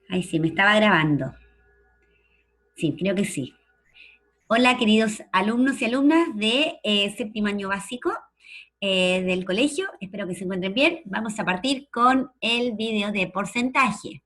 Ay, sí, me estaba grabando. Sí, creo que sí. Hola, queridos alumnos y alumnas de séptimo año básico del colegio. Espero que se encuentren bien. Vamos a partir con el vídeo de porcentaje.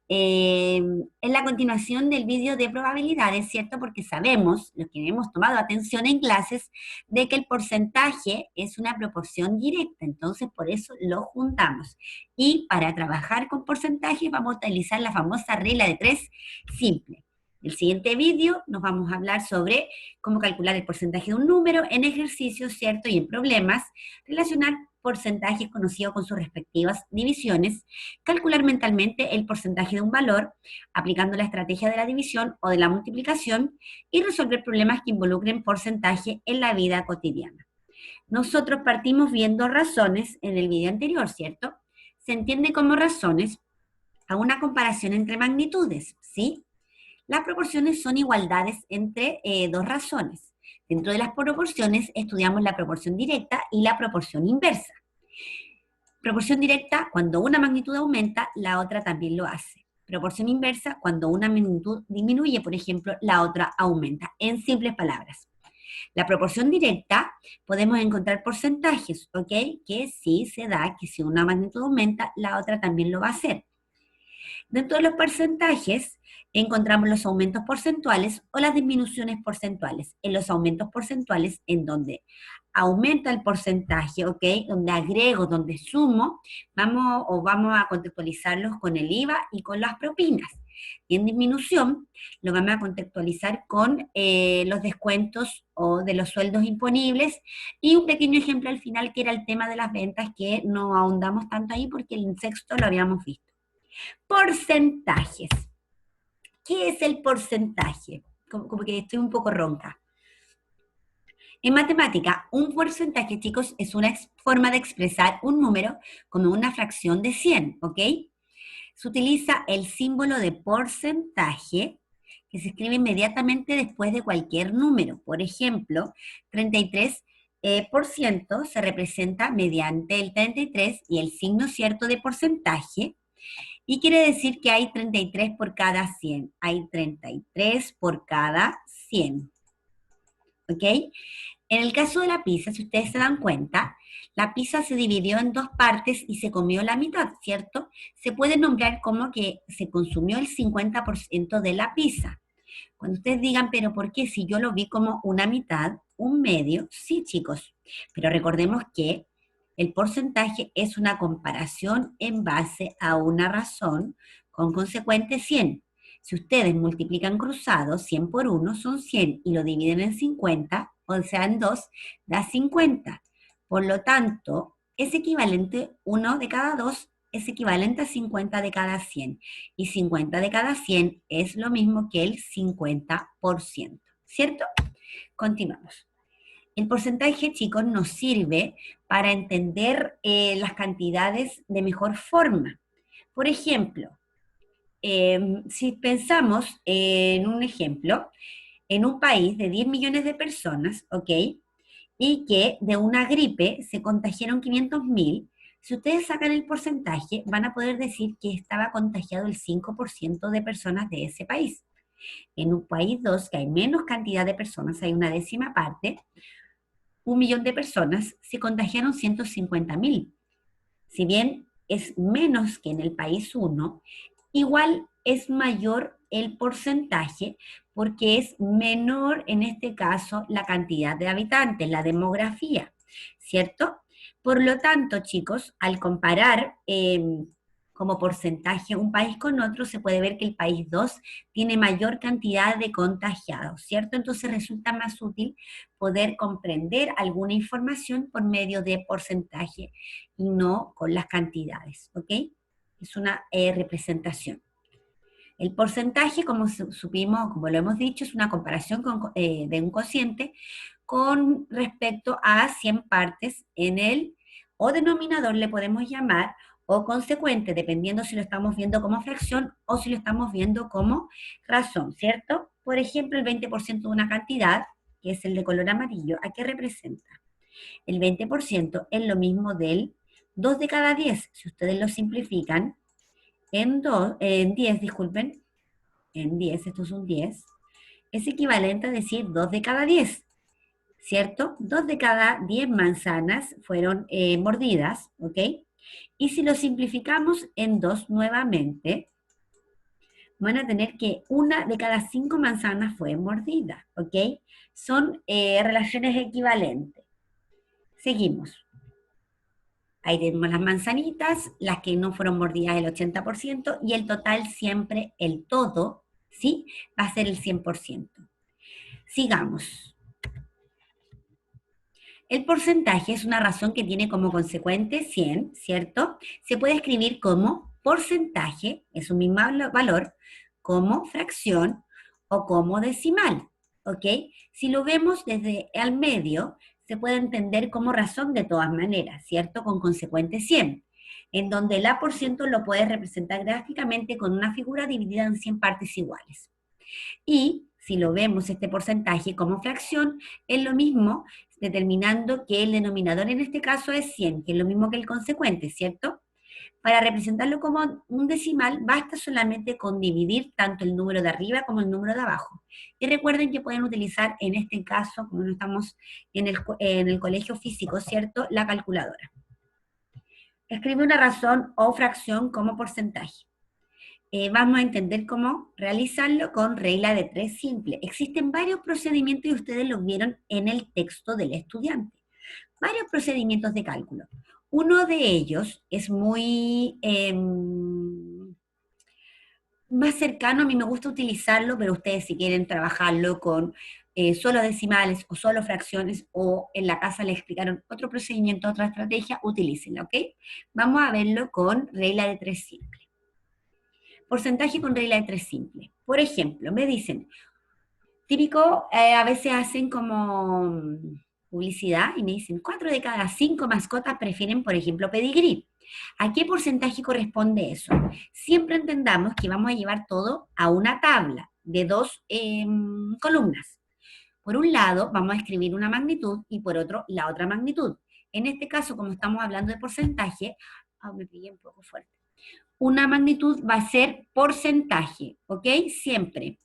Eh, es la continuación del vídeo de probabilidades, ¿cierto? Porque sabemos, los que hemos tomado atención en clases, de que el porcentaje es una proporción directa, entonces por eso lo juntamos. Y para trabajar con porcentajes vamos a utilizar la famosa regla de tres simple. En el siguiente vídeo nos vamos a hablar sobre cómo calcular el porcentaje de un número en ejercicios, ¿cierto? Y en problemas, relacionar porcentajes conocidos con sus respectivas divisiones, calcular mentalmente el porcentaje de un valor aplicando la estrategia de la división o de la multiplicación y resolver problemas que involucren porcentaje en la vida cotidiana. Nosotros partimos viendo razones en el video anterior, ¿cierto? Se entiende como razones a una comparación entre magnitudes, ¿sí? Las proporciones son igualdades entre dos razones. Dentro de las proporciones estudiamos la proporción directa y la proporción inversa. Proporción directa, cuando una magnitud aumenta, la otra también lo hace. Proporción inversa, cuando una magnitud disminuye, por ejemplo, la otra aumenta. En simples palabras. La proporción directa, podemos encontrar porcentajes, ¿ok? Que sí se da, que si una magnitud aumenta, la otra también lo va a hacer. Dentro de los porcentajes encontramos los aumentos porcentuales o las disminuciones porcentuales. En los aumentos porcentuales, en donde aumenta el porcentaje, ¿ok? Donde agrego, donde sumo, vamos a contextualizarlos con el IVA y con las propinas. Y en disminución, lo vamos a contextualizar con los descuentos o de los sueldos imponibles y un pequeño ejemplo al final que era el tema de las ventas que no ahondamos tanto ahí porque el sexto lo habíamos visto. Porcentajes. ¿Qué es el porcentaje? Como que estoy un poco ronca. En matemática, un porcentaje, chicos, es una forma de expresar un número como una fracción de 100, ¿ok? Se utiliza el símbolo de porcentaje que se escribe inmediatamente después de cualquier número. Por ejemplo, 33 por ciento se representa mediante el 33 y el signo cierto de porcentaje. Y quiere decir que hay 33 por cada 100. Hay 33 por cada 100. ¿Ok? En el caso de la pizza, si ustedes se dan cuenta, la pizza se dividió en dos partes y se comió la mitad, ¿cierto? Se puede nombrar como que se consumió el 50% de la pizza. Cuando ustedes digan, pero ¿por qué? Si yo lo vi como una mitad, un medio, sí, chicos. Pero recordemos que el porcentaje es una comparación en base a una razón con consecuente 100. Si ustedes multiplican cruzado 100 por 1 son 100 y lo dividen en 50, o sea, en 2, da 50. Por lo tanto, es equivalente, 1 de cada 2 es equivalente a 50 de cada 100. Y 50 de cada 100 es lo mismo que el 50%, ¿cierto? Continuamos. El porcentaje, chicos, nos sirve para entender las cantidades de mejor forma. Por ejemplo, si pensamos en un ejemplo, en un país de 10 millones de personas, ¿ok? Y que de una gripe se contagiaron 500.000, si ustedes sacan el porcentaje, van a poder decir que estaba contagiado el 5% de personas de ese país. En un país 2, que hay menos cantidad de personas, hay una décima parte, 1 millón de personas, se contagiaron 150.000. Si bien es menos que en el país 1, igual es mayor el porcentaje porque es menor en este caso la cantidad de habitantes, la demografía, ¿cierto? Por lo tanto, chicos, al comparar como porcentaje un país con otro, se puede ver que el país 2 tiene mayor cantidad de contagiados, ¿cierto? Entonces resulta más útil poder comprender alguna información por medio de porcentaje y no con las cantidades, ¿ok? Es una representación. El porcentaje, como supimos, como lo hemos dicho, es una comparación de un cociente con respecto a 100 partes en el o denominador le podemos llamar, o consecuente, dependiendo si lo estamos viendo como fracción o si lo estamos viendo como razón, ¿cierto? Por ejemplo, el 20% de una cantidad, que es el de color amarillo, ¿a qué representa? El 20% es lo mismo del 2 de cada 10. Si ustedes lo simplifican, en 10, disculpen, en 10, esto es un 10, es equivalente a decir 2 de cada 10, ¿cierto? 2 de cada 10 manzanas fueron mordidas, ¿ok? Y si lo simplificamos en 2 nuevamente, van a tener que una de cada 5 manzanas fue mordida, ¿ok? Son relaciones equivalentes. Seguimos. Ahí tenemos las manzanitas, las que no fueron mordidas el 80% y el total siempre, el todo, ¿sí? Va a ser el 100%. Sigamos. El porcentaje es una razón que tiene como consecuente 100, ¿cierto? Se puede escribir como porcentaje, es un mismo valor, como fracción o como decimal, ¿ok? Si lo vemos desde al medio, se puede entender como razón de todas maneras, ¿cierto? Con consecuente 100, en donde el A por ciento lo puedes representar gráficamente con una figura dividida en 100 partes iguales. Y si lo vemos este porcentaje como fracción, es lo mismo, determinando que el denominador en este caso es 100, que es lo mismo que el consecuente, ¿cierto? Para representarlo como un decimal, basta solamente con dividir tanto el número de arriba como el número de abajo. Y recuerden que pueden utilizar en este caso, como no estamos en el colegio físico, ¿cierto? La calculadora. Escribe una razón o fracción como porcentaje. Vamos a entender cómo realizarlo con regla de 3 simple. Existen varios procedimientos y ustedes los vieron en el texto del estudiante. Varios procedimientos de cálculo. Uno de ellos es muy más cercano, a mí me gusta utilizarlo, pero ustedes si quieren trabajarlo con solo decimales o solo fracciones o en la casa les explicaron otro procedimiento, otra estrategia, utilícenla, ¿ok? Vamos a verlo con regla de 3 simple. Porcentaje con regla de 3 simple. Por ejemplo, me dicen, típico, a veces hacen como publicidad y me dicen, 4 de cada 5 mascotas prefieren, por ejemplo, pedigrí. ¿A qué porcentaje corresponde eso? Siempre entendamos que vamos a llevar todo a una tabla de dos columnas. Por un lado, vamos a escribir una magnitud y por otro, la otra magnitud. En este caso, como estamos hablando de porcentaje, me pillé un poco fuerte. Una magnitud va a ser porcentaje, ¿ok? Siempre.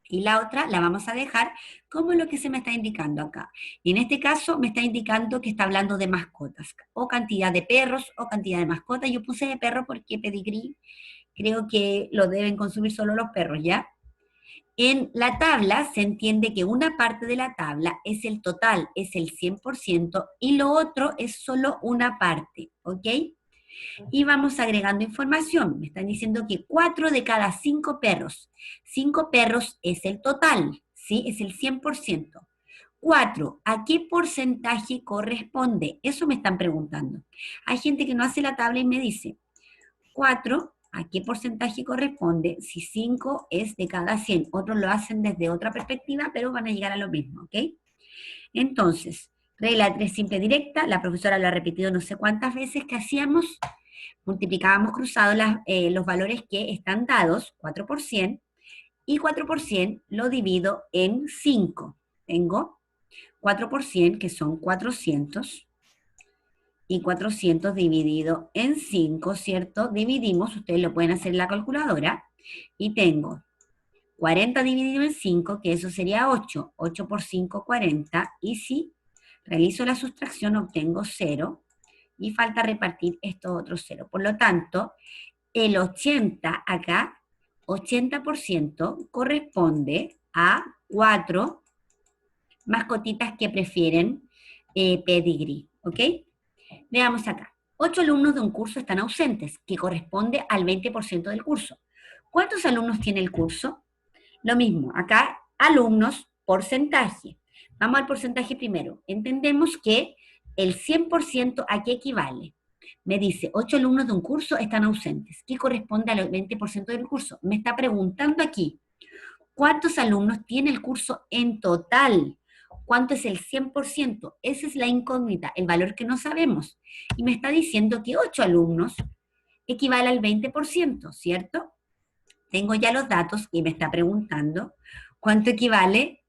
Y la otra la vamos a dejar como lo que se me está indicando acá. Y en este caso me está indicando que está hablando de mascotas, o cantidad de perros, o cantidad de mascotas. Yo puse de perro porque pedigrí creo que lo deben consumir solo los perros, ¿ya? En la tabla se entiende que una parte de la tabla es el total, es el 100%, y lo otro es solo una parte, ¿ok? Y vamos agregando información. Me están diciendo que 4 de cada 5 perros. 5 perros es el total, ¿sí? Es el 100%. 4, ¿a qué porcentaje corresponde? Eso me están preguntando. Hay gente que no hace la tabla y me dice, 4, ¿a qué porcentaje corresponde? Si 5 es de cada 100. Otros lo hacen desde otra perspectiva, pero van a llegar a lo mismo, ¿ok? Entonces, regla 3 simple directa, la profesora lo ha repetido no sé cuántas veces que hacíamos, multiplicábamos cruzado los valores que están dados, 4 por 100, y 4 por 100 lo divido en 5. Tengo 4 por 100, que son 400, y 400 dividido en 5, ¿cierto? Dividimos, ustedes lo pueden hacer en la calculadora, y tengo 40 dividido en 5, que eso sería 8. 8 por 5, 40, y si realizo la sustracción obtengo 0, y falta repartir estos otros 0. Por lo tanto, el 80 acá, 80% corresponde a 4 mascotitas que prefieren pedigrí, ¿ok? Veamos acá. 8 alumnos de un curso están ausentes, que corresponde al 20% del curso. ¿Cuántos alumnos tiene el curso? Lo mismo, acá alumnos, porcentaje. Vamos al porcentaje primero. Entendemos que el 100% ¿a qué equivale? Me dice, 8 alumnos de un curso están ausentes, ¿qué corresponde al 20% del curso? Me está preguntando aquí, ¿cuántos alumnos tiene el curso en total? ¿Cuánto es el 100%? Esa es la incógnita, el valor que no sabemos. Y me está diciendo que 8 alumnos equivale al 20%, ¿cierto? Tengo ya los datos y me está preguntando cuánto equivale,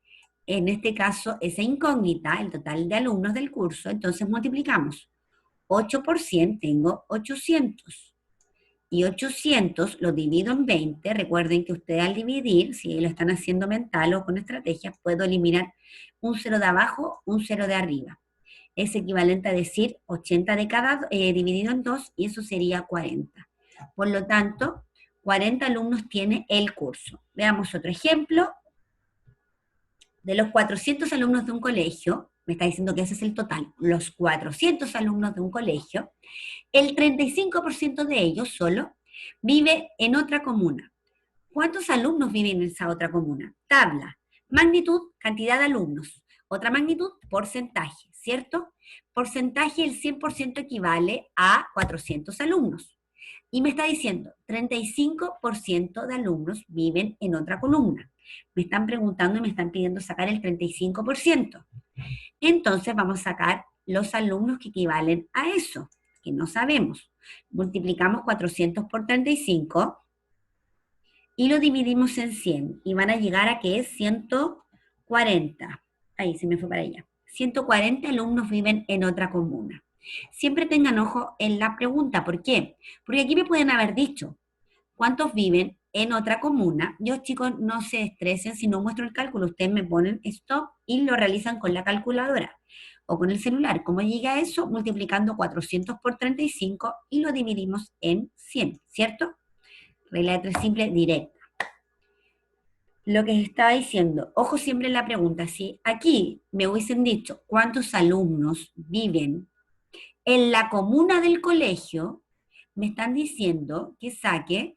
en este caso, esa incógnita, el total de alumnos del curso. Entonces multiplicamos. 8 por 100 tengo 800. y 800 lo divido en 20, recuerden que ustedes al dividir, si lo están haciendo mental o con estrategias, puedo eliminar un 0 de abajo, un 0 de arriba. Es equivalente a decir 80 de cada dividido en 2 y eso sería 40. Por lo tanto, 40 alumnos tiene el curso. Veamos otro ejemplo. De los 400 alumnos de un colegio, me está diciendo que ese es el total, los 400 alumnos de un colegio, el 35% de ellos solo vive en otra comuna. ¿Cuántos alumnos viven en esa otra comuna? Tabla. Magnitud, cantidad de alumnos. Otra magnitud, porcentaje, ¿cierto? Porcentaje, el 100% equivale a 400 alumnos. Y me está diciendo, 35% de alumnos viven en otra columna. Me están preguntando y me están pidiendo sacar el 35%. Entonces vamos a sacar los alumnos que equivalen a eso, que no sabemos. Multiplicamos 400 por 35 y lo dividimos en 100. Y van a llegar a que es 140. Ahí se me fue para allá. 140 alumnos viven en otra comuna. Siempre tengan ojo en la pregunta. ¿Por qué? Porque aquí me pueden haber dicho, ¿cuántos viven en otra comuna? Yo, chicos, no se estresen si no muestro el cálculo. Ustedes me ponen stop y lo realizan con la calculadora o con el celular. ¿Cómo llega a eso? Multiplicando 400 por 35 y lo dividimos en 100, ¿cierto? Regla de 3 simple, directa. Lo que estaba diciendo, ojo siempre en la pregunta, si aquí me hubiesen dicho cuántos alumnos viven en la comuna del colegio, me están diciendo que saque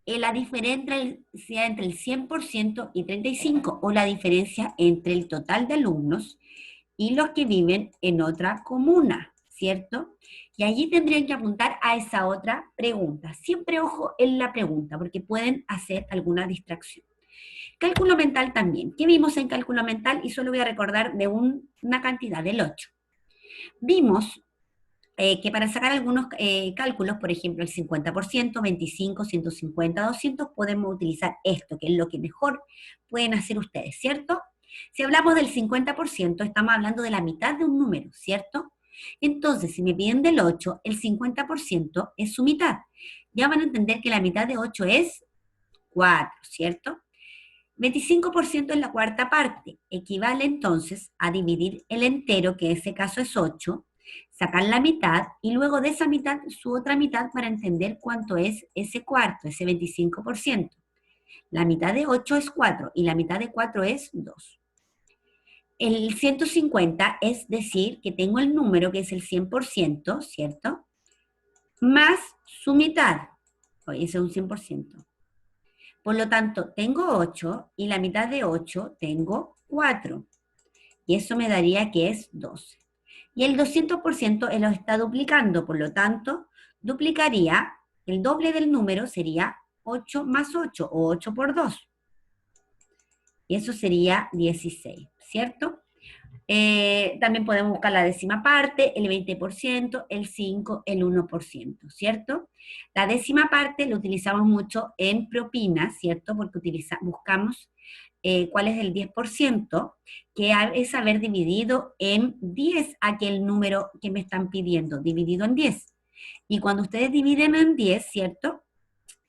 la diferencia entre el 100% y 35, o la diferencia entre el total de alumnos y los que viven en otra comuna, ¿cierto? Y allí tendrían que apuntar a esa otra pregunta. Siempre ojo en la pregunta, porque pueden hacer alguna distracción. Cálculo mental también. ¿Qué vimos en cálculo mental? Y solo voy a recordar de una cantidad, del 8. Vimos que para sacar algunos cálculos, por ejemplo, el 50%, 25, 150, 200, podemos utilizar esto, que es lo que mejor pueden hacer ustedes, ¿cierto? Si hablamos del 50%, estamos hablando de la mitad de un número, ¿cierto? Entonces, si me piden del 8, el 50% es su mitad. Ya van a entender que la mitad de 8 es 4, ¿cierto? 25% es la cuarta parte. Equivale entonces a dividir el entero, que en ese caso es 8, sacar la mitad y luego de esa mitad su otra mitad para entender cuánto es ese cuarto, ese 25%. La mitad de 8 es 4 y la mitad de 4 es 2. El 150 es decir que tengo el número que es el 100%, ¿cierto? Más su mitad. Oye, ese es un 100%. Por lo tanto, tengo 8 y la mitad de 8 tengo 4. Y eso me daría que es 12. Y el 200% él lo está duplicando, por lo tanto, duplicaría, el doble del número sería 8 más 8, o 8 por 2. Y eso sería 16, ¿cierto? También podemos buscar la décima parte, el 20%, el 5, el 1%, ¿cierto? La décima parte lo utilizamos mucho en propinas, ¿cierto? Porque buscamos cuál es el 10%, que es haber dividido en 10 aquel número que me están pidiendo, dividido en 10. Y cuando ustedes dividen en 10, ¿cierto?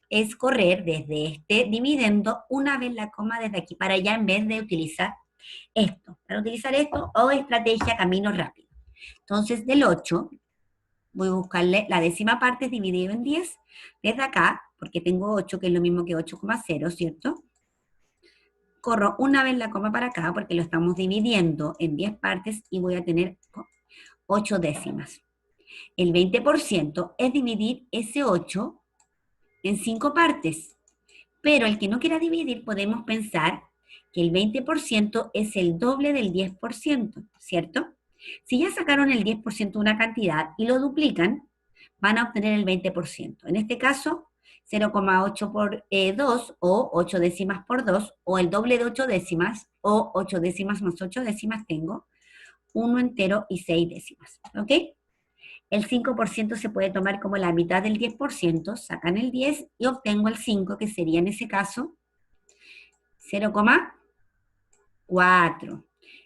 Es correr desde este dividendo una vez la coma desde aquí para allá en vez de utilizar esto. Para utilizar esto o estrategia camino rápido. Entonces del 8 voy a buscarle la décima parte dividido en 10 desde acá, porque tengo 8 que es lo mismo que 8,0, ¿cierto? Corro una vez la coma para acá porque lo estamos dividiendo en 10 partes y voy a tener 8 décimas. El 20% es dividir ese 8 en 5 partes. Pero el que no quiera dividir, podemos pensar que el 20% es el doble del 10%, ¿cierto? Si ya sacaron el 10% de una cantidad y lo duplican, van a obtener el 20%. En este caso, 0,8 por 2, o 8 décimas por 2, o el doble de 8 décimas, o 8 décimas más 8 décimas tengo, 1 entero y 6 décimas, ¿ok? El 5% se puede tomar como la mitad del 10%, sacan el 10 y obtengo el 5, que sería en ese caso 0,4.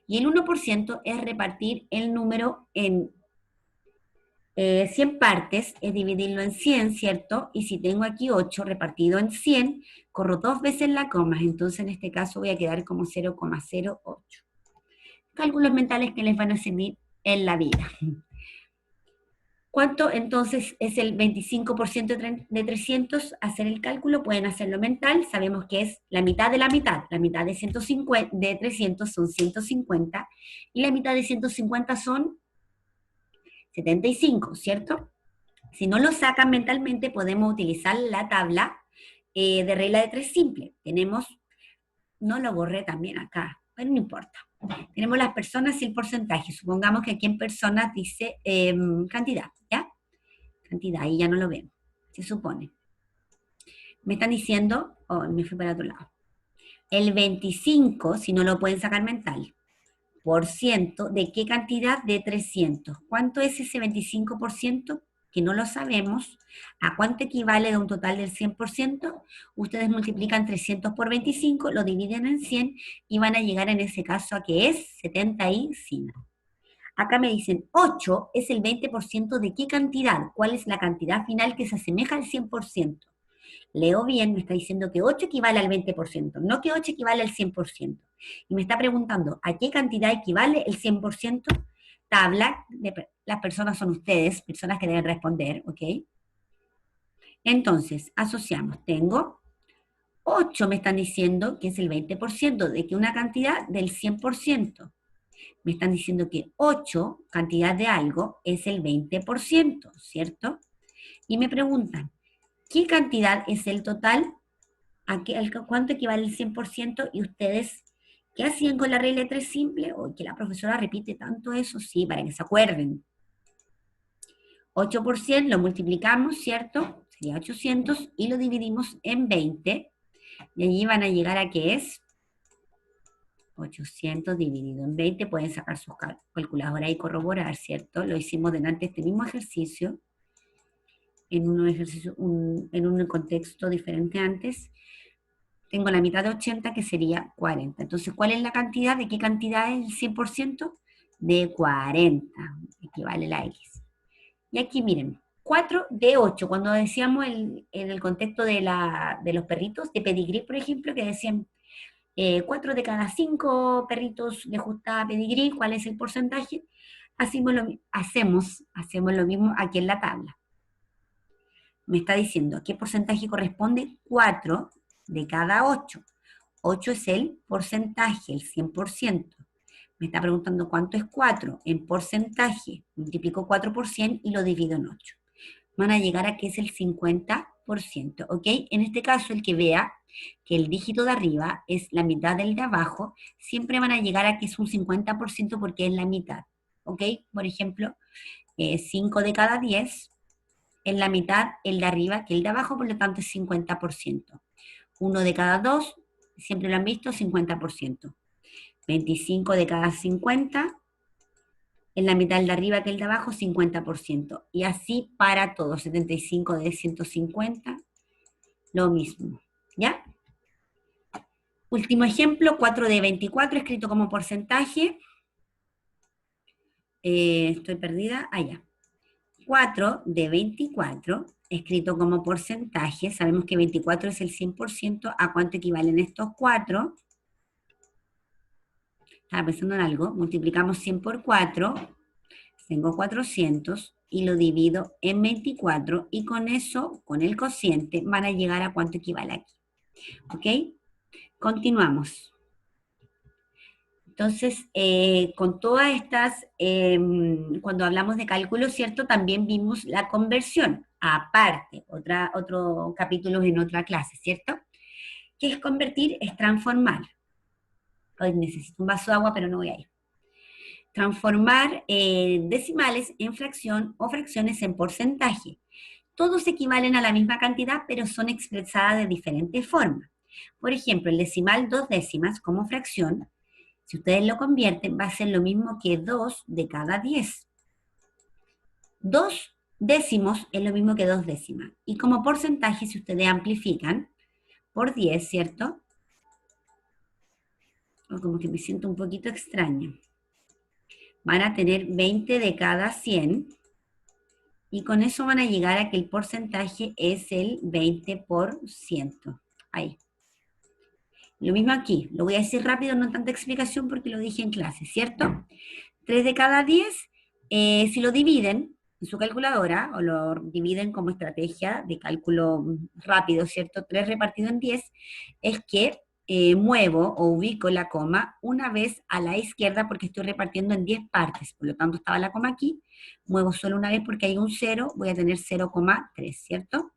Y el 1% es repartir el número en 100 partes es dividirlo en 100, ¿cierto? Y si tengo aquí 8 repartido en 100, corro 2 veces la coma, entonces en este caso voy a quedar como 0,08. Cálculos mentales que les van a servir en la vida. ¿Cuánto entonces es el 25% de 300? Hacer el cálculo, pueden hacerlo mental, sabemos que es la mitad de la mitad. La mitad de, 150, de 300 son 150 y la mitad de 150 son 75, ¿cierto? Si no lo sacan mentalmente, podemos utilizar la tabla de regla de 3 simple. Tenemos, no lo borré también acá, pero no importa. Tenemos las personas y el porcentaje. Supongamos que aquí en personas dice cantidad, ¿ya? Cantidad, ahí ya no lo ven, se supone. Me están diciendo, oh, me fui para otro lado. El 25, si no lo pueden sacar mental, por ciento, ¿de qué cantidad? De 300. ¿Cuánto es ese 25%? Que no lo sabemos. ¿A cuánto equivale de un total del 100%? Ustedes multiplican 300 por 25, lo dividen en 100 y van a llegar en ese caso a que es 75. Acá me dicen 8 es el 20% de qué cantidad, cuál es la cantidad final que se asemeja al 100%. Leo bien, me está diciendo que 8 equivale al 20%, no que 8 equivale al 100%. Y me está preguntando, ¿a qué cantidad equivale el 100%? Tabla, las personas son ustedes, personas que deben responder, ¿ok? Entonces, asociamos, tengo 8 me están diciendo que es el 20%, de que una cantidad del 100%. Me están diciendo que 8, cantidad de algo, es el 20%, ¿cierto? Y me preguntan, ¿qué cantidad es el total? ¿Cuánto equivale el 100%? Y ustedes, ¿qué hacían con la regla de 3 simple? O que la profesora repite tanto eso, sí, para que se acuerden. 8 por 100 lo multiplicamos, ¿cierto? Sería 800 y lo dividimos en 20. Y allí van a llegar a que es 800 dividido en 20. Pueden sacar sus calculadoras y corroborar, ¿cierto? Lo hicimos delante de este mismo ejercicio, en un contexto diferente antes. Tengo la mitad de 80 que sería 40. Entonces, ¿cuál es la cantidad? ¿De qué cantidad es el 100%? De 40, equivale la X. Y aquí miren, 4 de 8, cuando decíamos en el contexto de los perritos, de pedigrí, por ejemplo, que decían 4 de cada 5 perritos de justa pedigrí, ¿cuál es el porcentaje? Hacemos lo mismo aquí en la tabla. Me está diciendo a qué porcentaje corresponde 4 de cada 8. 8 es el porcentaje, el 100%. Me está preguntando cuánto es 4 en porcentaje. Multiplico 4 por 100 y lo divido en 8. Van a llegar a que es el 50%, ¿ok? En este caso, el que vea que el dígito de arriba es la mitad del de abajo, siempre van a llegar a que es un 50% porque es la mitad, ¿ok? Por ejemplo, 5 de cada 10, en la mitad el de arriba que el de abajo, por lo tanto es 50%. 1 de cada 2, siempre lo han visto, 50%. 25 de cada 50, en la mitad el de arriba que el de abajo, 50%. Y así para todos, 75 de 150, lo mismo. ¿Ya? Último ejemplo, 4 de 24, escrito como porcentaje. Estoy perdida, allá. 4 de 24, escrito como porcentaje. Sabemos que 24 es el 100%. ¿A cuánto equivalen estos 4? Estaba pensando en algo. Multiplicamos 100 por 4. Tengo 400 y lo divido en 24 y con eso, con el cociente, van a llegar a cuánto equivale aquí. ¿Ok? Continuamos. Entonces, con todas estas, cuando hablamos de cálculo, ¿cierto? También vimos la conversión, aparte, otro capítulo en otra clase, ¿cierto? ¿Qué es convertir? Es transformar. Hoy necesito un vaso de agua, pero no voy a ir. Transformar decimales en fracción o fracciones en porcentaje. Todos equivalen a la misma cantidad, pero son expresadas de diferentes formas. Por ejemplo, el decimal 2 décimas como fracción, si ustedes lo convierten, va a ser lo mismo que 2 de cada 10. 2 décimos es lo mismo que 2 décimas. Y como porcentaje, si ustedes amplifican por 10, ¿cierto? O como que me siento un poquito extraña. Van a tener 20 de cada 100 Y con eso van a llegar a que el porcentaje es el 20%. Ahí. Lo mismo aquí. Lo voy a decir rápido, no tanta explicación porque lo dije en clase, ¿cierto? 3 de cada 10, si lo dividen en su calculadora o lo dividen como estrategia de cálculo rápido, ¿cierto? 3 repartido en 10, es que muevo o ubico la coma una vez a la izquierda porque estoy repartiendo en 10 partes, por lo tanto estaba la coma aquí, muevo solo una vez porque hay un 0, voy a tener 0,3, ¿cierto?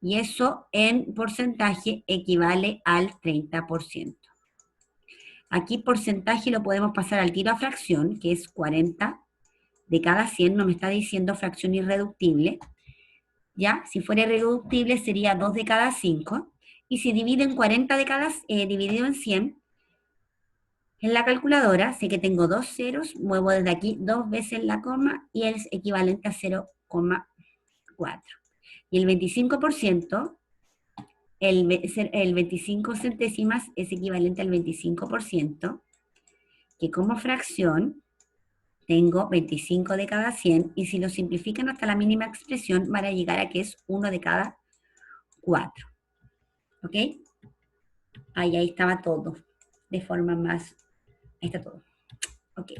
Y eso en porcentaje equivale al 30%. Aquí porcentaje lo podemos pasar al tiro a fracción, que es 40 de cada 100, no me está diciendo fracción irreductible, ¿ya? Si fuera irreductible sería 2 de cada 5, y si dividen 40 de cada, dividido en 100, en la calculadora, sé que tengo dos ceros, muevo desde aquí dos veces la coma, y es equivalente a 0,4. Y el 25%, el 25 centésimas es equivalente al 25%, que como fracción tengo 25 de cada 100, y si lo simplifican hasta la mínima expresión, van a llegar a que es 1 de cada 4. ¿Ok? Ahí estaba todo, de forma más... Ahí está todo. Ok.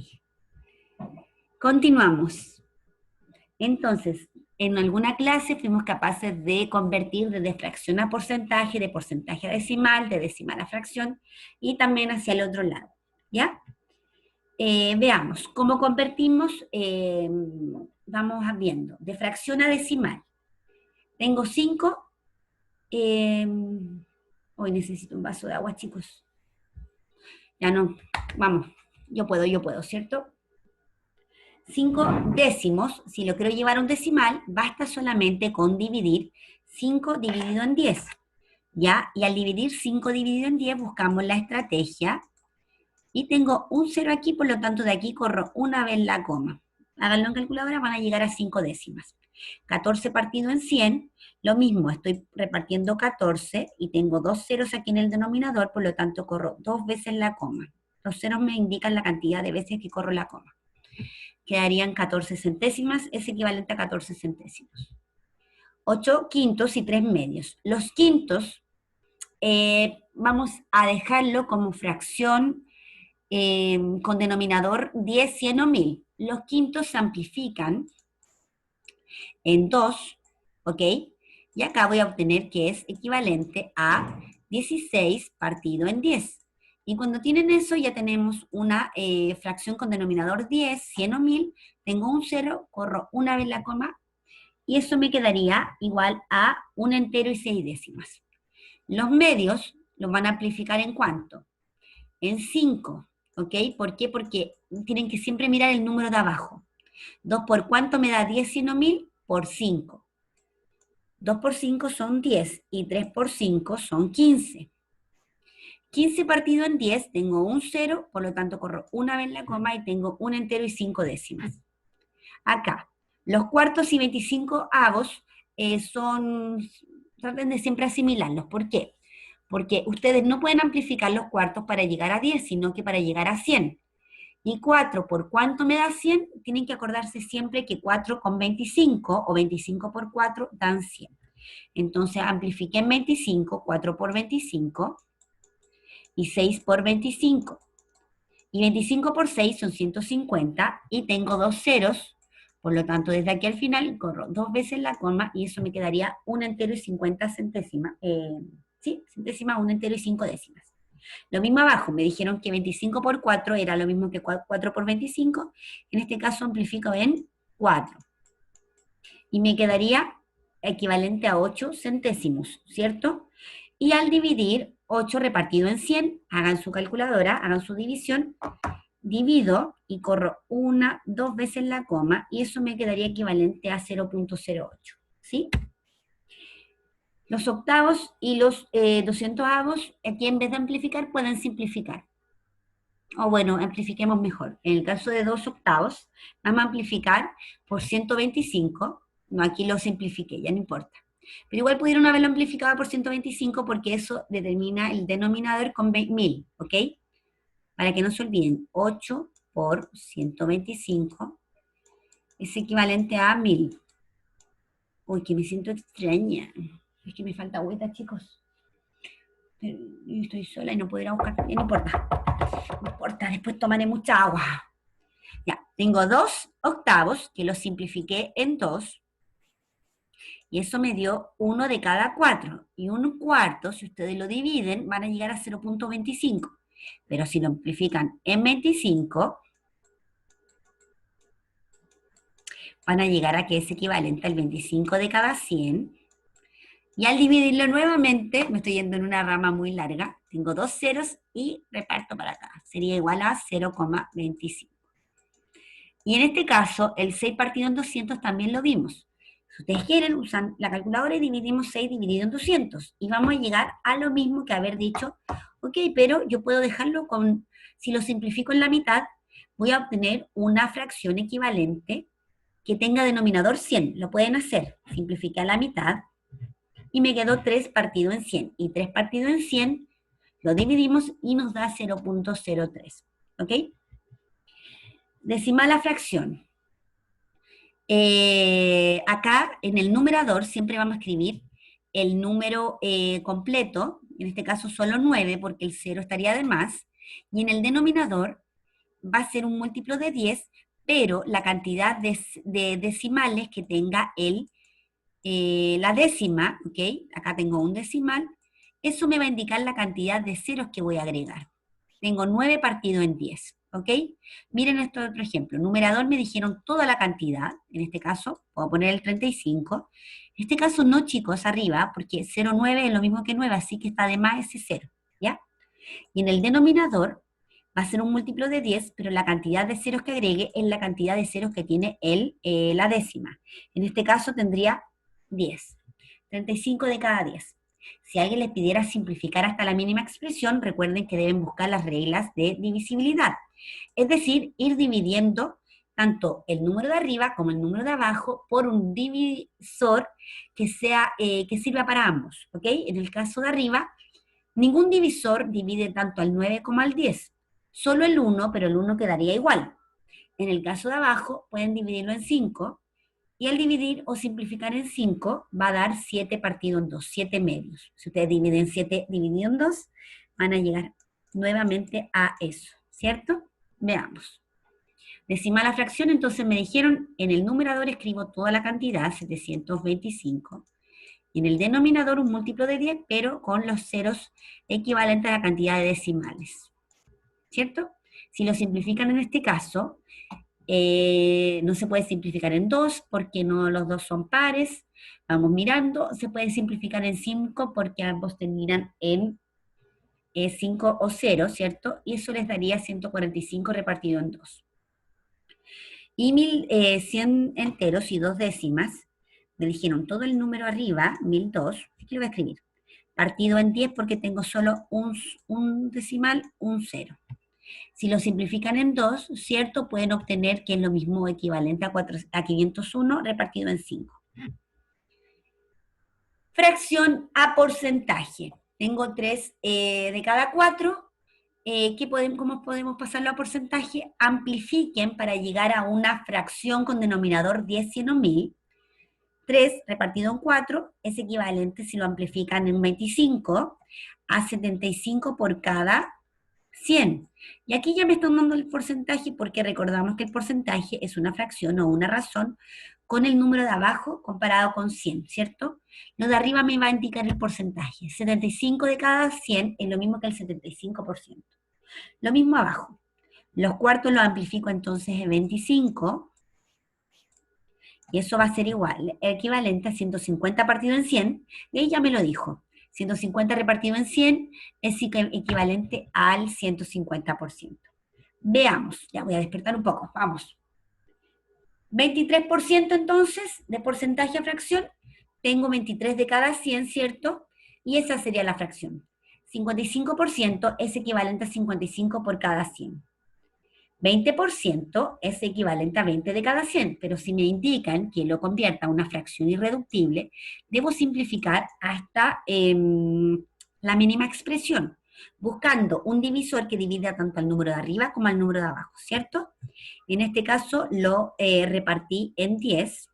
Continuamos. Entonces, en alguna clase fuimos capaces de convertir de fracción a porcentaje, de porcentaje a decimal, de decimal a fracción, y también hacia el otro lado. ¿Ya? Veamos, ¿cómo convertimos? Vamos viendo, de fracción a decimal. Tengo 5. Hoy necesito un vaso de agua, chicos. Ya no, vamos, yo puedo, ¿cierto? 5 décimos, si lo quiero llevar a un decimal, basta solamente con dividir 5 dividido en 10. ¿Ya? Y al dividir 5 dividido en 10 buscamos la estrategia. Y tengo un 0 aquí, por lo tanto de aquí corro una vez la coma. Háganlo en calculadora, van a llegar a 5 décimas. 14 partido en 100, lo mismo, estoy repartiendo 14 y tengo dos ceros aquí en el denominador, por lo tanto corro dos veces la coma. Los ceros me indican la cantidad de veces que corro la coma. Quedarían 14 centésimas, es equivalente a 14 centésimos. 8 quintos y 3 medios. Los quintos vamos a dejarlo como fracción con denominador 10, 100 o 1000. Los quintos se amplifican en 2, ¿ok? Y acá voy a obtener que es equivalente a 16 partido en 10. Y cuando tienen eso ya tenemos una fracción con denominador 10, 100 o 1000, tengo un 0, corro una vez la coma, y eso me quedaría igual a un entero y 6 décimas. Los medios los van a amplificar ¿en cuánto? En 5, ¿ok? ¿Por qué? Porque tienen que siempre mirar el número de abajo. 2 por cuánto me da 10 sino 1000? Por 5. 2 por 5 son 10 y 3 por 5 son 15. 15 partido en 10, tengo un 0, por lo tanto corro una vez la coma y tengo un entero y 5 décimas. Acá, los cuartos y 25 avos traten de siempre asimilarlos. ¿Por qué? Porque ustedes no pueden amplificar los cuartos para llegar a 10, sino que para llegar a 100. Y 4, ¿por cuánto me da 100? Tienen que acordarse siempre que 4 con 25 o 25 por 4 dan 100. Entonces amplifiqué en 25, 4 por 25 y 6 por 25. Y 25 por 6 son 150 y tengo dos ceros, por lo tanto desde aquí al final corro dos veces la coma y eso me quedaría un entero y 50 centésimas. Sí, centésimas, un entero y 5 décimas. Lo mismo abajo, me dijeron que 25 por 4 era lo mismo que 4 por 25, en este caso amplifico en 4. Y me quedaría equivalente a 8 centésimos, ¿cierto? Y al dividir 8 repartido en 100, hagan su calculadora, hagan su división, divido y corro dos veces la coma, y eso me quedaría equivalente a 0,08, ¿sí? Los octavos y los 200avos, aquí en vez de amplificar, pueden simplificar. O bueno, amplifiquemos mejor. En el caso de 2 octavos, vamos a amplificar por 125. No, aquí lo simplifiqué, ya no importa. Pero igual pudieron haberlo amplificado por 125 porque eso determina el denominador con 1000, ¿ok? Para que no se olviden, 8 por 125 es equivalente a 1000. Uy, que me siento extraña. Es que me falta agüita, chicos. Yo estoy sola y no puedo ir a buscar. No importa. No importa, después tomaré mucha agua. Ya, tengo 2/8, que lo simplifiqué en 2. Y eso me dio 1 de cada 4. Y 1/4, si ustedes lo dividen, van a llegar a 0,25. Pero si lo amplifican en 25, van a llegar a que es equivalente al 25 de cada 100. Y al dividirlo nuevamente, me estoy yendo en una rama muy larga, tengo 2 ceros y reparto para acá. Sería igual a 0,25. Y en este caso, el 6 partido en 200 también lo vimos. Si ustedes quieren, usan la calculadora y dividimos 6 dividido en 200. Y vamos a llegar a lo mismo que haber dicho, ok, pero yo puedo dejarlo con, si lo simplifico en la mitad, voy a obtener una fracción equivalente que tenga denominador 100. Lo pueden hacer. Simplifica la mitad y me quedó 3 partido en 100. Y 3 partido en 100 lo dividimos y nos da 0,03. ¿Ok? Decimal a fracción. Acá en el numerador siempre vamos a escribir el número completo, en este caso solo 9 porque el 0 estaría de más, y en el denominador va a ser un múltiplo de 10, pero la cantidad de decimales que tenga la décima, ¿ok? Acá tengo un decimal, eso me va a indicar la cantidad de ceros que voy a agregar. Tengo 9 partido en 10, ¿ok? Miren este otro ejemplo. Numerador me dijeron toda la cantidad, en este caso, puedo poner el 35. En este caso no, chicos, arriba, porque 0,9 es lo mismo que 9, así que está de más ese 0, ¿ya? Y en el denominador va a ser un múltiplo de 10, pero la cantidad de ceros que agregue es la cantidad de ceros que tiene la décima. En este caso tendría 10. 35 de cada 10. Si alguien les pidiera simplificar hasta la mínima expresión, recuerden que deben buscar las reglas de divisibilidad. Es decir, ir dividiendo tanto el número de arriba como el número de abajo por un divisor que sirva para ambos. ¿Ok? En el caso de arriba, ningún divisor divide tanto al 9 como al 10. Solo el 1, pero el 1 quedaría igual. En el caso de abajo, pueden dividirlo en 5, y al dividir o simplificar en 5, va a dar 7 partido en 2, 7 medios. Si ustedes dividen 7 dividido en 2, van a llegar nuevamente a eso, ¿cierto? Veamos. Decimal a fracción, entonces me dijeron, en el numerador escribo toda la cantidad, 725, y en el denominador un múltiplo de 10, pero con los ceros equivalentes a la cantidad de decimales, ¿cierto? Si lo simplifican en este caso, no se puede simplificar en 2 porque no los dos son pares. Vamos mirando, se puede simplificar en 5 porque ambos terminan en 5 o 0, ¿cierto? Y eso les daría 145 repartido en 2. Y 1100 enteros y 2 décimas, me dijeron todo el número arriba, 1002, aquí lo voy a escribir, partido en 10 porque tengo solo un decimal, un 0. Si lo simplifican en 2, ¿cierto? Pueden obtener que es lo mismo equivalente a 501 repartido en 5. Fracción a porcentaje. Tengo 3 de cada 4. ¿Cómo podemos pasarlo a porcentaje? Amplifiquen para llegar a una fracción con denominador 10, 100 o 1000. 3 repartido en 4 es equivalente, si lo amplifican en 25, a 75 por cada 100. Y aquí ya me están dando el porcentaje porque recordamos que el porcentaje es una fracción o una razón con el número de abajo comparado con 100, ¿cierto? Lo de arriba me va a indicar el porcentaje. 75 de cada 100 es lo mismo que el 75%. Lo mismo abajo. Los cuartos los amplifico entonces en 25 y eso va a ser igual, equivalente a 150 partido en 100, y ahí ya me lo dijo. 150 repartido en 100 es equivalente al 150%. Veamos, ya voy a despertar un poco, vamos. 23% entonces de porcentaje a fracción, tengo 23 de cada 100, ¿cierto? Y esa sería la fracción. 55% es equivalente a 55 por cada 100. 20% es equivalente a 20 de cada 100, pero si me indican que lo convierta a una fracción irreductible, debo simplificar hasta la mínima expresión, buscando un divisor que divida tanto al número de arriba como al número de abajo, ¿cierto? En este caso lo repartí en 10,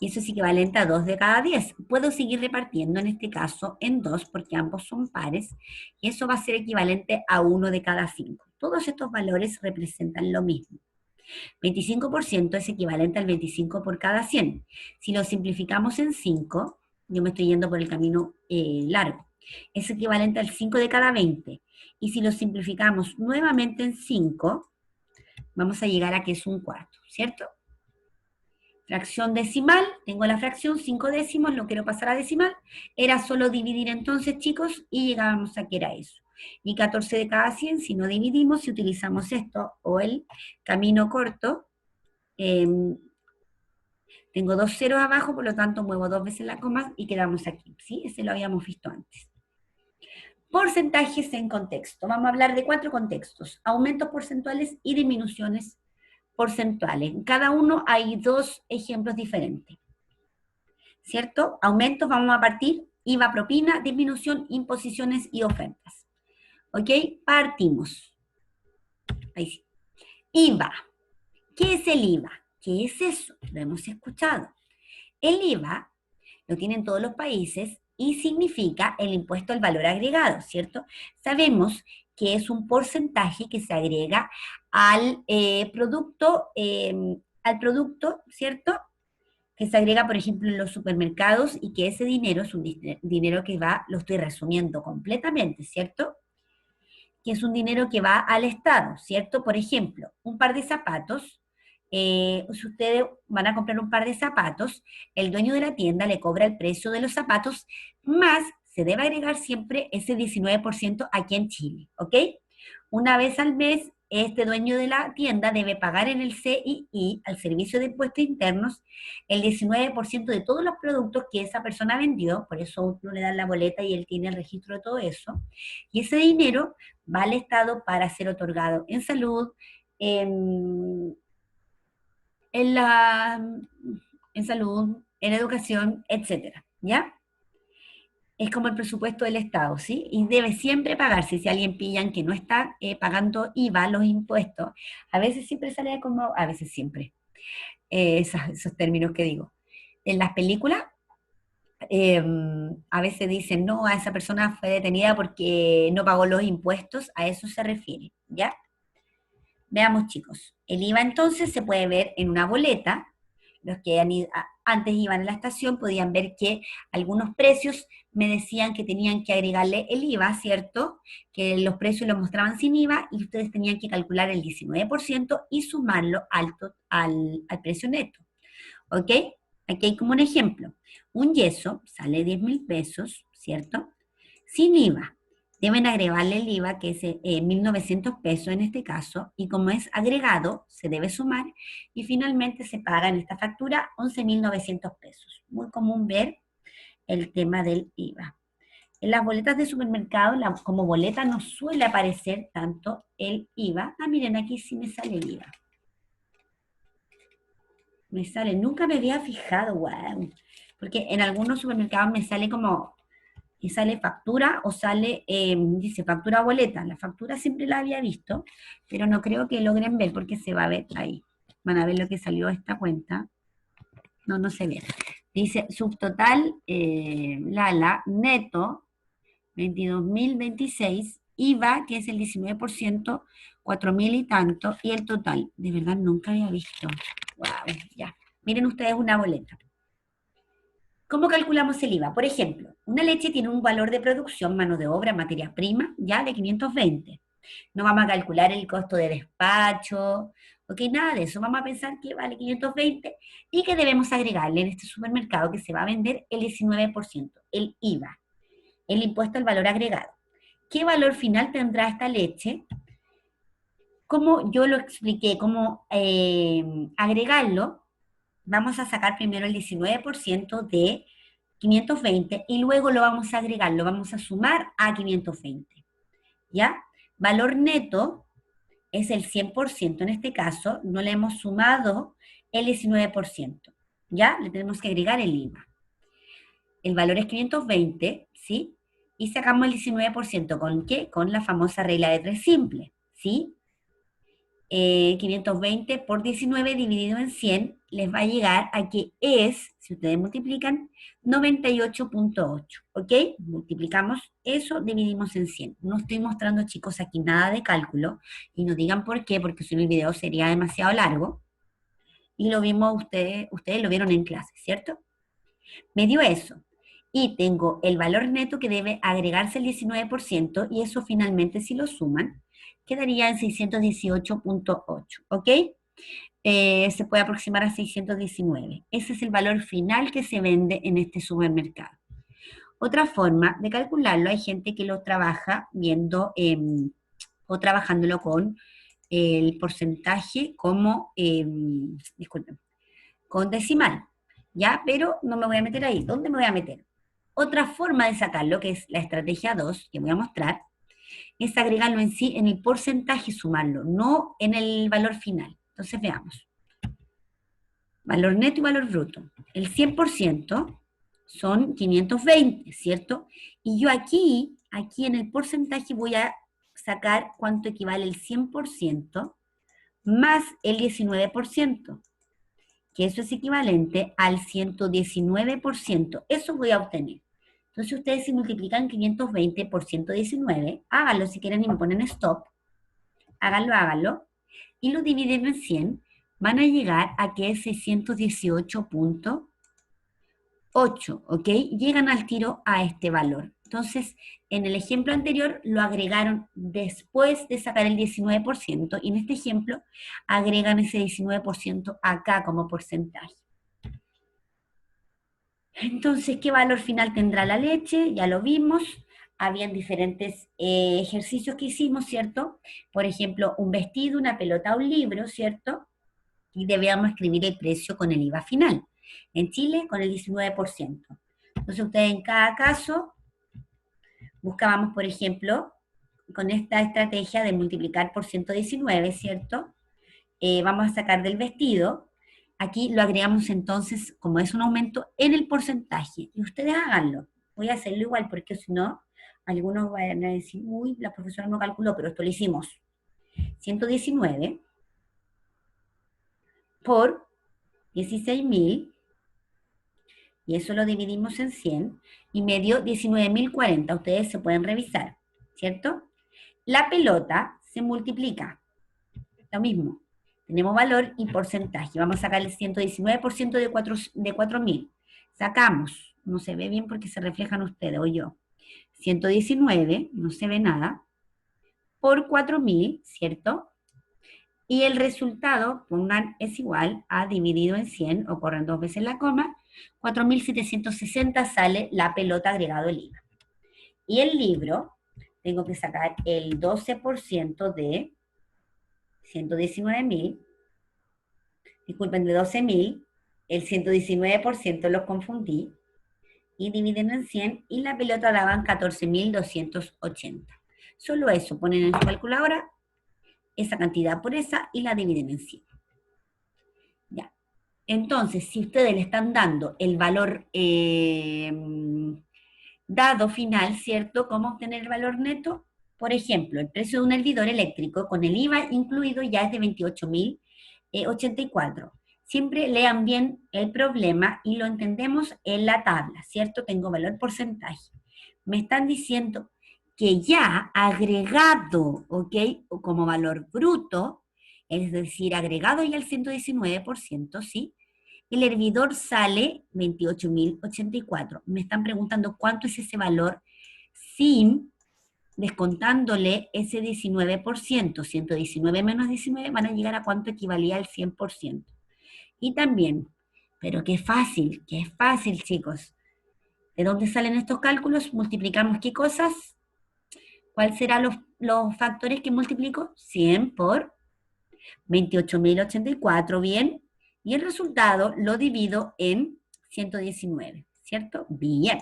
y eso es equivalente a 2 de cada 10. Puedo seguir repartiendo en este caso en 2 porque ambos son pares, y eso va a ser equivalente a 1 de cada 5. Todos estos valores representan lo mismo. 25% es equivalente al 25 por cada 100. Si lo simplificamos en 5, yo me estoy yendo por el camino largo, es equivalente al 5 de cada 20. Y si lo simplificamos nuevamente en 5, vamos a llegar a que es un cuarto, ¿cierto? Fracción decimal, tengo la fracción 5 décimos, lo quiero pasar a decimal, era solo dividir entonces, chicos, y llegábamos a que era eso. Y 14 de cada 100, si no dividimos, si utilizamos esto o el camino corto, tengo dos ceros abajo, por lo tanto muevo 2 veces la coma y quedamos aquí, ¿sí? Ese lo habíamos visto antes. Porcentajes en contexto. Vamos a hablar de 4 contextos: aumentos porcentuales y disminuciones porcentuales. En cada uno hay 2 ejemplos diferentes, ¿cierto? Aumentos, vamos a partir, IVA, propina; disminución, imposiciones y ofertas. ¿Ok? Partimos. Ahí sí. IVA. ¿Qué es el IVA? ¿Qué es eso? Lo hemos escuchado. El IVA lo tienen todos los países y significa el impuesto al valor agregado, ¿cierto? Sabemos que es un porcentaje que se agrega al producto, ¿cierto? Que se agrega, por ejemplo, en los supermercados, y que ese dinero es un dinero que va, lo estoy resumiendo completamente, ¿cierto? Que es un dinero que va al Estado, ¿cierto? Por ejemplo, un par de zapatos, si ustedes van a comprar un par de zapatos, el dueño de la tienda le cobra el precio de los zapatos, más se debe agregar siempre ese 19% aquí en Chile, ¿ok? Una vez al mes, este dueño de la tienda debe pagar en el CII, al Servicio de Impuestos Internos, el 19% de todos los productos que esa persona vendió, por eso uno le da la boleta y él tiene el registro de todo eso, y ese dinero va al Estado para ser otorgado en salud, en, en la, en salud, en educación, etcétera, ¿ya? Es como el presupuesto del Estado, ¿sí? Y debe siempre pagarse. Si alguien pillan que no está pagando IVA, los impuestos, a veces siempre sale como, a veces siempre, esos términos que digo. En las películas, eh, a veces dicen, no, a esa persona fue detenida porque no pagó los impuestos, a eso se refiere, ¿ya? Veamos, chicos. El IVA entonces se puede ver en una boleta. Los que antes iban a la estación podían ver que algunos precios me decían que tenían que agregarle el IVA, ¿cierto? Que los precios los mostraban sin IVA y ustedes tenían que calcular el 19% y sumarlo al precio neto. ¿Ok? Aquí hay como un ejemplo. Un yeso sale 10.000 pesos, ¿cierto? Sin IVA. Deben agregarle el IVA, que es 1.900 pesos en este caso, y como es agregado, se debe sumar, y finalmente se paga en esta factura 11.900 pesos. Muy común ver el tema del IVA. En las boletas de supermercado, como boleta no suele aparecer tanto el IVA. Ah, miren, aquí sí me sale el IVA. Me sale, nunca me había fijado, wow. Porque en algunos supermercados me sale como, y sale factura o sale, dice factura o boleta. La factura siempre la había visto, pero no creo que logren ver porque se va a ver ahí. Van a ver lo que salió esta cuenta. No, no se ve. Dice subtotal, Lala, neto, 22.026, IVA, que es el 19%, 4.000 y tanto, y el total. De verdad, nunca había visto. Wow, ya. Miren ustedes una boleta. ¿Cómo calculamos el IVA? Por ejemplo, una leche tiene un valor de producción, mano de obra, materia prima, ya de 520. No vamos a calcular el costo de despacho, ok, nada de eso. Vamos a pensar que vale 520 y que debemos agregarle en este supermercado que se va a vender el 19%, el IVA, el impuesto al valor agregado. ¿Qué valor final tendrá esta leche? Como yo lo expliqué, cómo agregarlo, vamos a sacar primero el 19% de 520 y luego lo vamos a agregar, lo vamos a sumar a 520. ¿Ya? Valor neto es el 100%, en este caso no le hemos sumado el 19%. ¿Ya? Le tenemos que agregar el IVA. El valor es 520, ¿sí? Y sacamos el 19%, ¿con qué? Con la famosa regla de tres simple, ¿sí? 520 por 19 dividido en 100 les va a llegar a que es, si ustedes multiplican, 98,8, ¿ok? Multiplicamos eso, dividimos en 100. No estoy mostrando, chicos, aquí nada de cálculo, y no digan por qué, porque si no el video sería demasiado largo, y lo vimos ustedes lo vieron en clase, ¿cierto? Me dio eso. Y tengo el valor neto que debe agregarse el 19%, y eso finalmente, si lo suman, quedaría en 618,8, ¿ok? Se puede aproximar a 619. Ese es el valor final que se vende en este supermercado. Otra forma de calcularlo, hay gente que lo trabaja viendo o trabajándolo con el porcentaje como, disculpen, con decimal, ¿ya? Pero no me voy a meter ahí. ¿Dónde me voy a meter? Otra forma de sacarlo, que es la estrategia 2, que voy a mostrar, es agregarlo en sí, en el porcentaje, sumarlo, no en el valor final. Entonces veamos. Valor neto y valor bruto. El 100% son 520, ¿cierto? Y yo aquí en el porcentaje voy a sacar cuánto equivale el 100% más el 19%, que eso es equivalente al 119%. Eso voy a obtener. Entonces ustedes si multiplican 520 por 119, háganlo si quieren y me ponen stop, háganlo, y lo dividen en 100, van a llegar a que es 618,8, ¿ok? Llegan al tiro a este valor. Entonces, en el ejemplo anterior lo agregaron después de sacar el 19%, y en este ejemplo agregan ese 19% acá como porcentaje. Entonces, ¿qué valor final tendrá la leche? Ya lo vimos. Habían diferentes ejercicios que hicimos, ¿cierto? Por ejemplo, un vestido, una pelota, un libro, ¿cierto? Y debíamos escribir el precio con el IVA final. En Chile, con el 19%. Entonces, ustedes en cada caso buscábamos, por ejemplo, con esta estrategia de multiplicar por 119, ¿cierto? Vamos a sacar del vestido. Aquí lo agregamos entonces, como es un aumento, en el porcentaje. Y ustedes háganlo. Voy a hacerlo igual, porque si no, algunos van a decir, uy, la profesora no calculó, pero esto lo hicimos. 119 por 16.000, y eso lo dividimos en 100, y me dio 19.040. Ustedes se pueden revisar, ¿cierto? La pelota se multiplica. Lo mismo. Tenemos valor y porcentaje. Vamos a sacar el 119% de 4.000. Sacamos. No se ve bien porque se reflejan ustedes o yo. 119, no se ve nada, por 4.000, ¿cierto? Y el resultado, pongan, es igual a dividido en 100, o corren dos veces la coma, 4.760 sale la pelota agregado el IVA. Y el libro, tengo que sacar el 12% de 119.000, disculpen, de 12.000, el 119% los confundí, y dividen en 100, y la pelota daban 14.280. Solo eso, ponen en su calculadora esa cantidad por esa y la dividen en 100. Ya. Entonces, si ustedes le están dando el valor dado final, ¿cierto? ¿Cómo obtener el valor neto? Por ejemplo, el precio de un hervidor eléctrico con el IVA incluido ya es de 28.084. Siempre lean bien el problema y lo entendemos en la tabla, ¿cierto? Tengo valor porcentaje. Me están diciendo que ya agregado, ¿ok? Como valor bruto, es decir, agregado ya al 119%, ¿sí? El hervidor sale 28.084. Me están preguntando cuánto es ese valor sin descontándole ese 19%. 119 menos 19 van a llegar a cuánto equivalía al 100%. Y también, pero qué fácil, chicos. ¿De dónde salen estos cálculos? Multiplicamos ¿qué cosas? ¿Cuáles serán los factores que multiplico? 100 por 28.084, ¿bien? Y el resultado lo divido en 119, ¿cierto? Bien.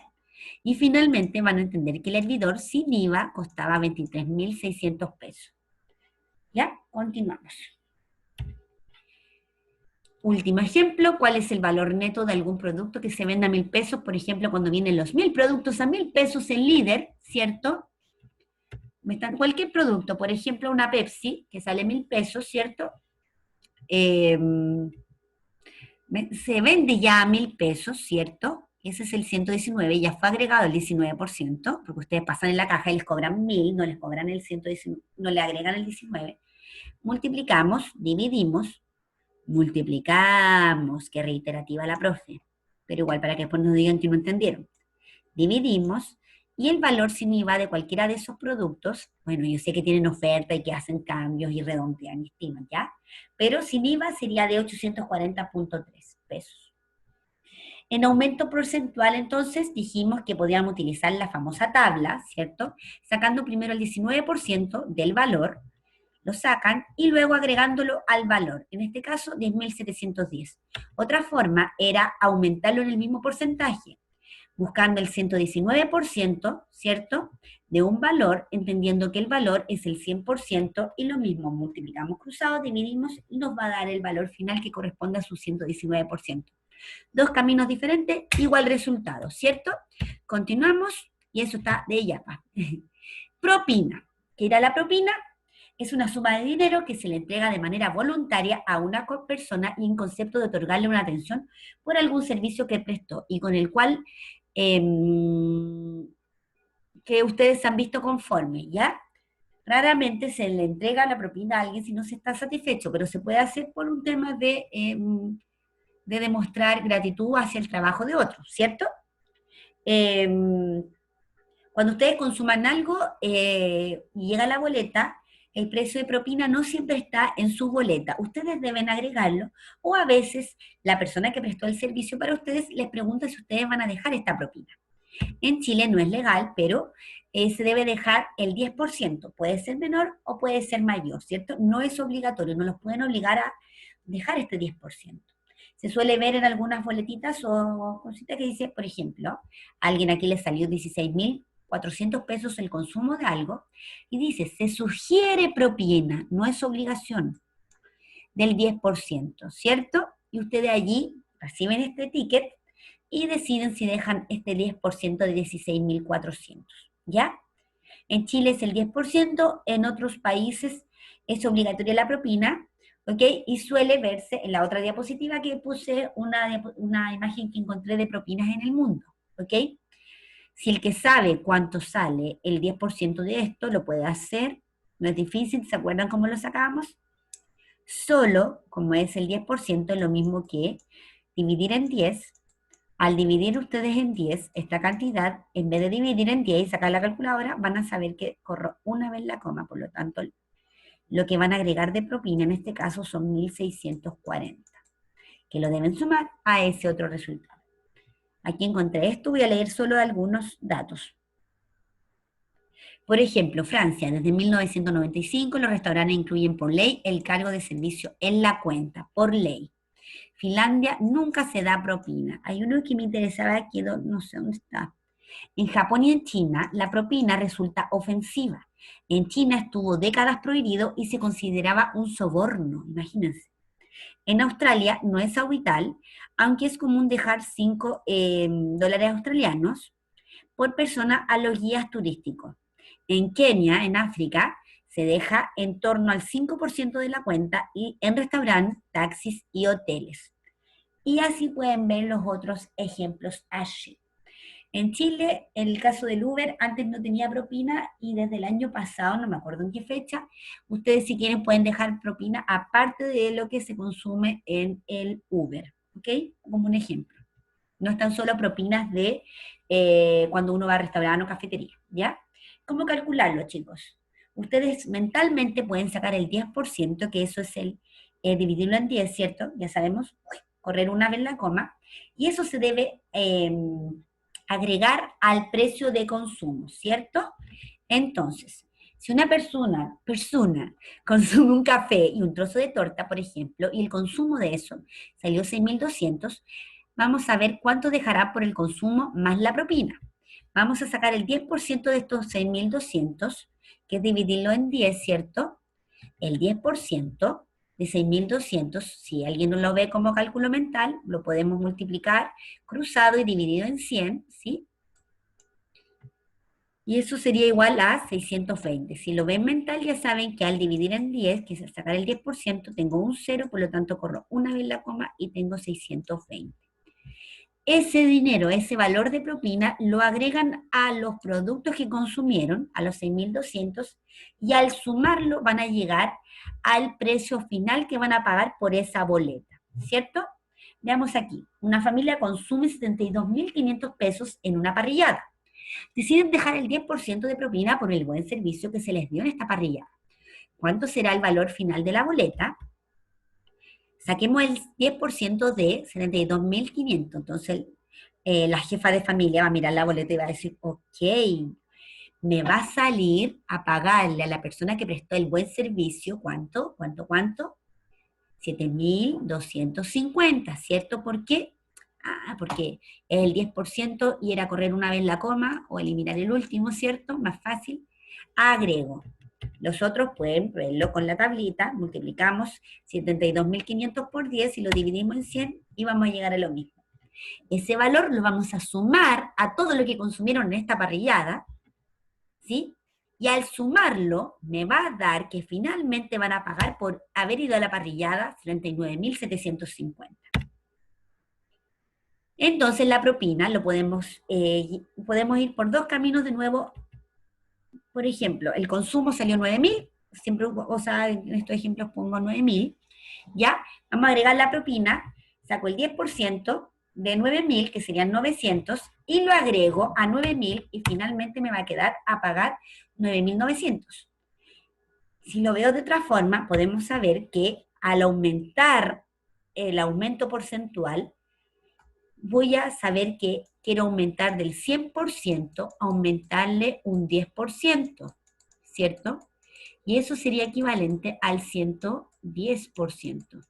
Y finalmente van a entender que el hervidor sin IVA costaba 23.600 pesos. ¿Ya? Continuamos. Último ejemplo, ¿cuál es el valor neto de algún producto que se venda a 1.000 pesos? Por ejemplo, cuando vienen los 1.000 productos a 1.000 pesos en líder, ¿cierto? cualquier producto, por ejemplo, una Pepsi, que sale 1.000 pesos, ¿cierto? Eh, Se vende ya a 1.000 pesos, ¿cierto? Ese es el 119, ya fue agregado el 19%, porque ustedes pasan en la caja y les cobran 1.000, no les cobran el 119, no le agregan el 19. Multiplicamos, dividimos, multiplicamos, qué reiterativa la profe, pero igual para que después nos digan que no entendieron. Dividimos, y el valor sin IVA de cualquiera de esos productos, bueno, yo sé que tienen oferta y que hacen cambios y redondean y estiman, ¿ya? Pero sin IVA sería de 840.3 pesos. En aumento porcentual, entonces, dijimos que podíamos utilizar la famosa tabla, ¿cierto? Sacando primero el 19% del valor, lo sacan, y luego agregándolo al valor, en este caso 10.710. Otra forma era aumentarlo en el mismo porcentaje, buscando el 119%, ¿cierto?, de un valor, entendiendo que el valor es el 100%, y lo mismo, multiplicamos cruzado, dividimos, y nos va a dar el valor final que corresponde a su 119%. Dos caminos diferentes, igual resultado, ¿cierto? Continuamos, y eso está de yapa. Propina. ¿Qué era la propina? Es una suma de dinero que se le entrega de manera voluntaria a una persona, y en concepto de otorgarle una atención por algún servicio que prestó y con el cual que ustedes se han visto conformes, ¿ya? Raramente se le entrega la propina a alguien si no se está satisfecho, pero se puede hacer por un tema de demostrar gratitud hacia el trabajo de otros, ¿cierto? Eh, Cuando ustedes consuman algo y llega la boleta, el precio de propina no siempre está en su boleta. Ustedes deben agregarlo, o a veces la persona que prestó el servicio para ustedes les pregunta si ustedes van a dejar esta propina. En Chile no es legal, pero se debe dejar el 10%. Puede ser menor o puede ser mayor, ¿cierto? No es obligatorio, no los pueden obligar a dejar este 10%. Se suele ver en algunas boletitas o cositas que dice, por ejemplo, a alguien aquí le salió 16.400 pesos el consumo de algo, y dice, se sugiere propina, no es obligación, del 10%, ¿cierto? Y ustedes allí reciben este ticket y deciden si dejan este 10% de 16.400, ¿ya? En Chile es el 10%, en otros países es obligatoria la propina, ¿ok? Y suele verse en la otra diapositiva que puse una imagen que encontré de propinas en el mundo, ¿ok? Si el que sabe cuánto sale el 10% de esto, lo puede hacer, no es difícil, ¿se acuerdan cómo lo sacamos? Solo, como es el 10%, es lo mismo que dividir en 10. Al dividir ustedes en 10, esta cantidad, en vez de dividir en 10 y sacar la calculadora, van a saber que corro una vez la coma, por lo tanto, lo que van a agregar de propina en este caso son 1.640, que lo deben sumar a ese otro resultado. Aquí encontré esto, voy a leer solo algunos datos. Por ejemplo, Francia, desde 1995 los restaurantes incluyen por ley el cargo de servicio en la cuenta, por ley. Finlandia nunca se da propina. Hay uno que me interesaba aquí, no sé dónde está. En Japón y en China, la propina resulta ofensiva. En China estuvo décadas prohibido y se consideraba un soborno, imagínense. En Australia no es habitual, aunque es común dejar 5 dólares australianos por persona a los guías turísticos. En Kenia, en África, se deja en torno al 5% de la cuenta, y en restaurantes, taxis y hoteles. Y así pueden ver los otros ejemplos allí. En Chile, en el caso del Uber, antes no tenía propina, y desde el año pasado, no me acuerdo en qué fecha, ustedes si quieren pueden dejar propina aparte de lo que se consume en el Uber, ¿ok? Como un ejemplo. No están solo propinas de cuando uno va a restaurante o cafetería, ¿ya? ¿Cómo calcularlo, chicos? Ustedes mentalmente pueden sacar el 10%, que eso es el dividirlo en 10, ¿cierto? Ya sabemos, correr una vez la coma, y eso se debe agregar al precio de consumo, ¿cierto? Entonces, si una persona consume un café y un trozo de torta, por ejemplo, y el consumo de eso salió 6.200, vamos a ver cuánto dejará por el consumo más la propina. Vamos a sacar el 10% de estos 6.200, que es dividirlo en 10, ¿cierto? El 10% de 6.200, si alguien no lo ve como cálculo mental, lo podemos multiplicar cruzado y dividido en 100, ¿sí? Y eso sería igual a 620. Si lo ven mental, ya saben que al dividir en 10, que es sacar el 10%, tengo un cero, por lo tanto corro una vez la coma y tengo 620. Ese dinero, ese valor de propina, lo agregan a los productos que consumieron, a los 6.200, y al sumarlo van a llegar al precio final que van a pagar por esa boleta, ¿cierto? Veamos aquí, una familia consume 72.500 pesos en una parrillada. Deciden dejar el 10% de propina por el buen servicio que se les dio en esta parrillada. ¿Cuánto será el valor final de la boleta? Saquemos el 10% de 72.500. Entonces, la jefa de familia va a mirar la boleta y va a decir, ok, me va a salir a pagarle a la persona que prestó el buen servicio, ¿cuánto? ¿Cuánto? ¿Cuánto? 7.250, ¿cierto? ¿Por qué? Ah, porque es el 10% y era correr una vez la coma o eliminar el último, ¿cierto? Más fácil. Agrego. Los otros pueden verlo con la tablita, multiplicamos 72.500 por 10 y lo dividimos en 100 y vamos a llegar a lo mismo. Ese valor lo vamos a sumar a todo lo que consumieron en esta parrillada, ¿sí? Y al sumarlo, me va a dar que finalmente van a pagar por haber ido a la parrillada 39.750. Entonces la propina lo podemos ir por dos caminos de nuevo. Por ejemplo, el consumo salió 9.000, siempre, o sea, en estos ejemplos pongo 9.000, ¿ya? Vamos a agregar la propina, saco el 10% de 9.000, que serían 900, y lo agrego a 9.000 y finalmente me va a quedar a pagar 9.900. Si lo veo de otra forma, podemos saber que al aumentar el aumento porcentual, voy a saber que quiero aumentar del 100%, aumentarle un 10%, ¿cierto? Y eso sería equivalente al 110%.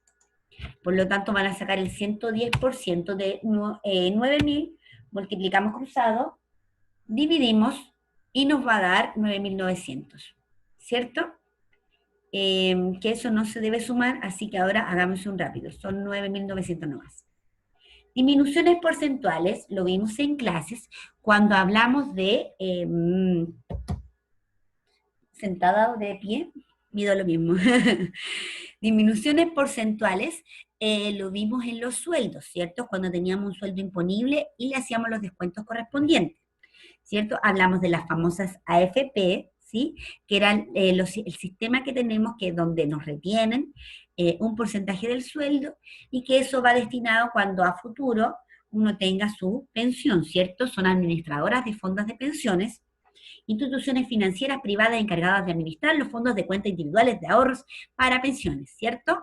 Por lo tanto, van a sacar el 110% de 9.000, multiplicamos cruzado, dividimos y nos va a dar 9.900, ¿cierto? Que eso no se debe sumar, así que ahora hagamos un rápido, son 9.900 nomás. Disminuciones porcentuales, lo vimos en clases, cuando hablamos de sentada o de pie, mido lo mismo. Disminuciones porcentuales, lo vimos en los sueldos, ¿cierto? Cuando teníamos un sueldo imponible y le hacíamos los descuentos correspondientes, ¿cierto? Hablamos de las famosas AFP, ¿sí? Que eran el sistema que tenemos que donde nos retienen un porcentaje del sueldo y que eso va destinado cuando a futuro uno tenga su pensión, ¿cierto? Son administradoras de fondos de pensiones, instituciones financieras privadas encargadas de administrar los fondos de cuentas individuales de ahorros para pensiones, ¿cierto?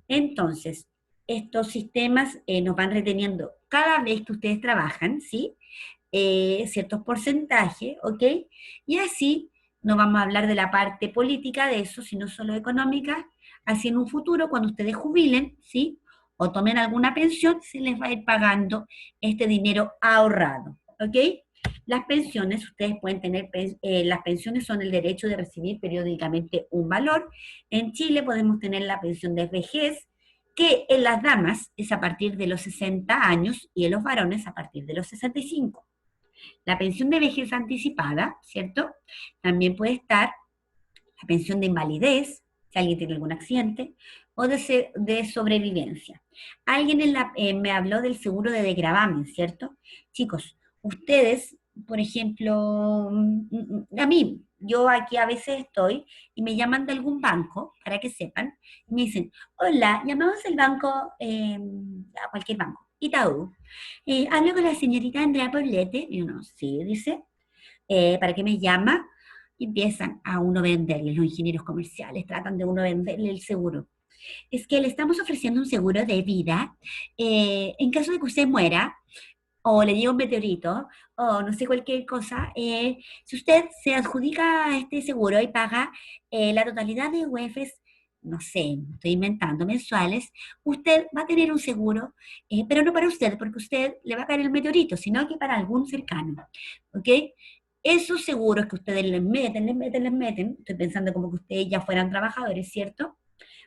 Entonces, estos sistemas nos van reteniendo cada vez que ustedes trabajan, ¿sí? Ciertos porcentajes, ¿ok? Y así no vamos a hablar de la parte política de eso, sino solo económica, así en un futuro, cuando ustedes jubilen, ¿sí? O tomen alguna pensión, se les va a ir pagando este dinero ahorrado, ¿ok? Las pensiones, ustedes pueden tener, las pensiones son el derecho de recibir periódicamente un valor. En Chile podemos tener la pensión de vejez, que en las damas es a partir de los 60 años y en los varones a partir de los 65. La pensión de vejez anticipada, ¿cierto? También puede estar la pensión de invalidez, si alguien tiene algún accidente, o de sobrevivencia. Alguien me habló del seguro de desgravamen, ¿cierto? Chicos, ustedes, por ejemplo, a mí, yo aquí a veces estoy y me llaman de algún banco, para que sepan, y me dicen, hola, llamamos al banco, a cualquier banco, Itaú. Hablo con la señorita Andrea Poblete, y uno, sí, dice, ¿para qué me llama? Y empiezan a uno venderle, los ingenieros comerciales tratan de uno venderle el seguro. Es que le estamos ofreciendo un seguro de vida en caso de que usted muera, o le llegue un meteorito, o no sé, cualquier cosa, si usted se adjudica a este seguro y paga la totalidad de UEFs, no sé, estoy inventando, mensuales, usted va a tener un seguro, pero no para usted, porque usted le va a caer el meteorito, sino que para algún cercano, ¿ok? Esos seguros que ustedes les meten, estoy pensando como que ustedes ya fueran trabajadores, ¿cierto?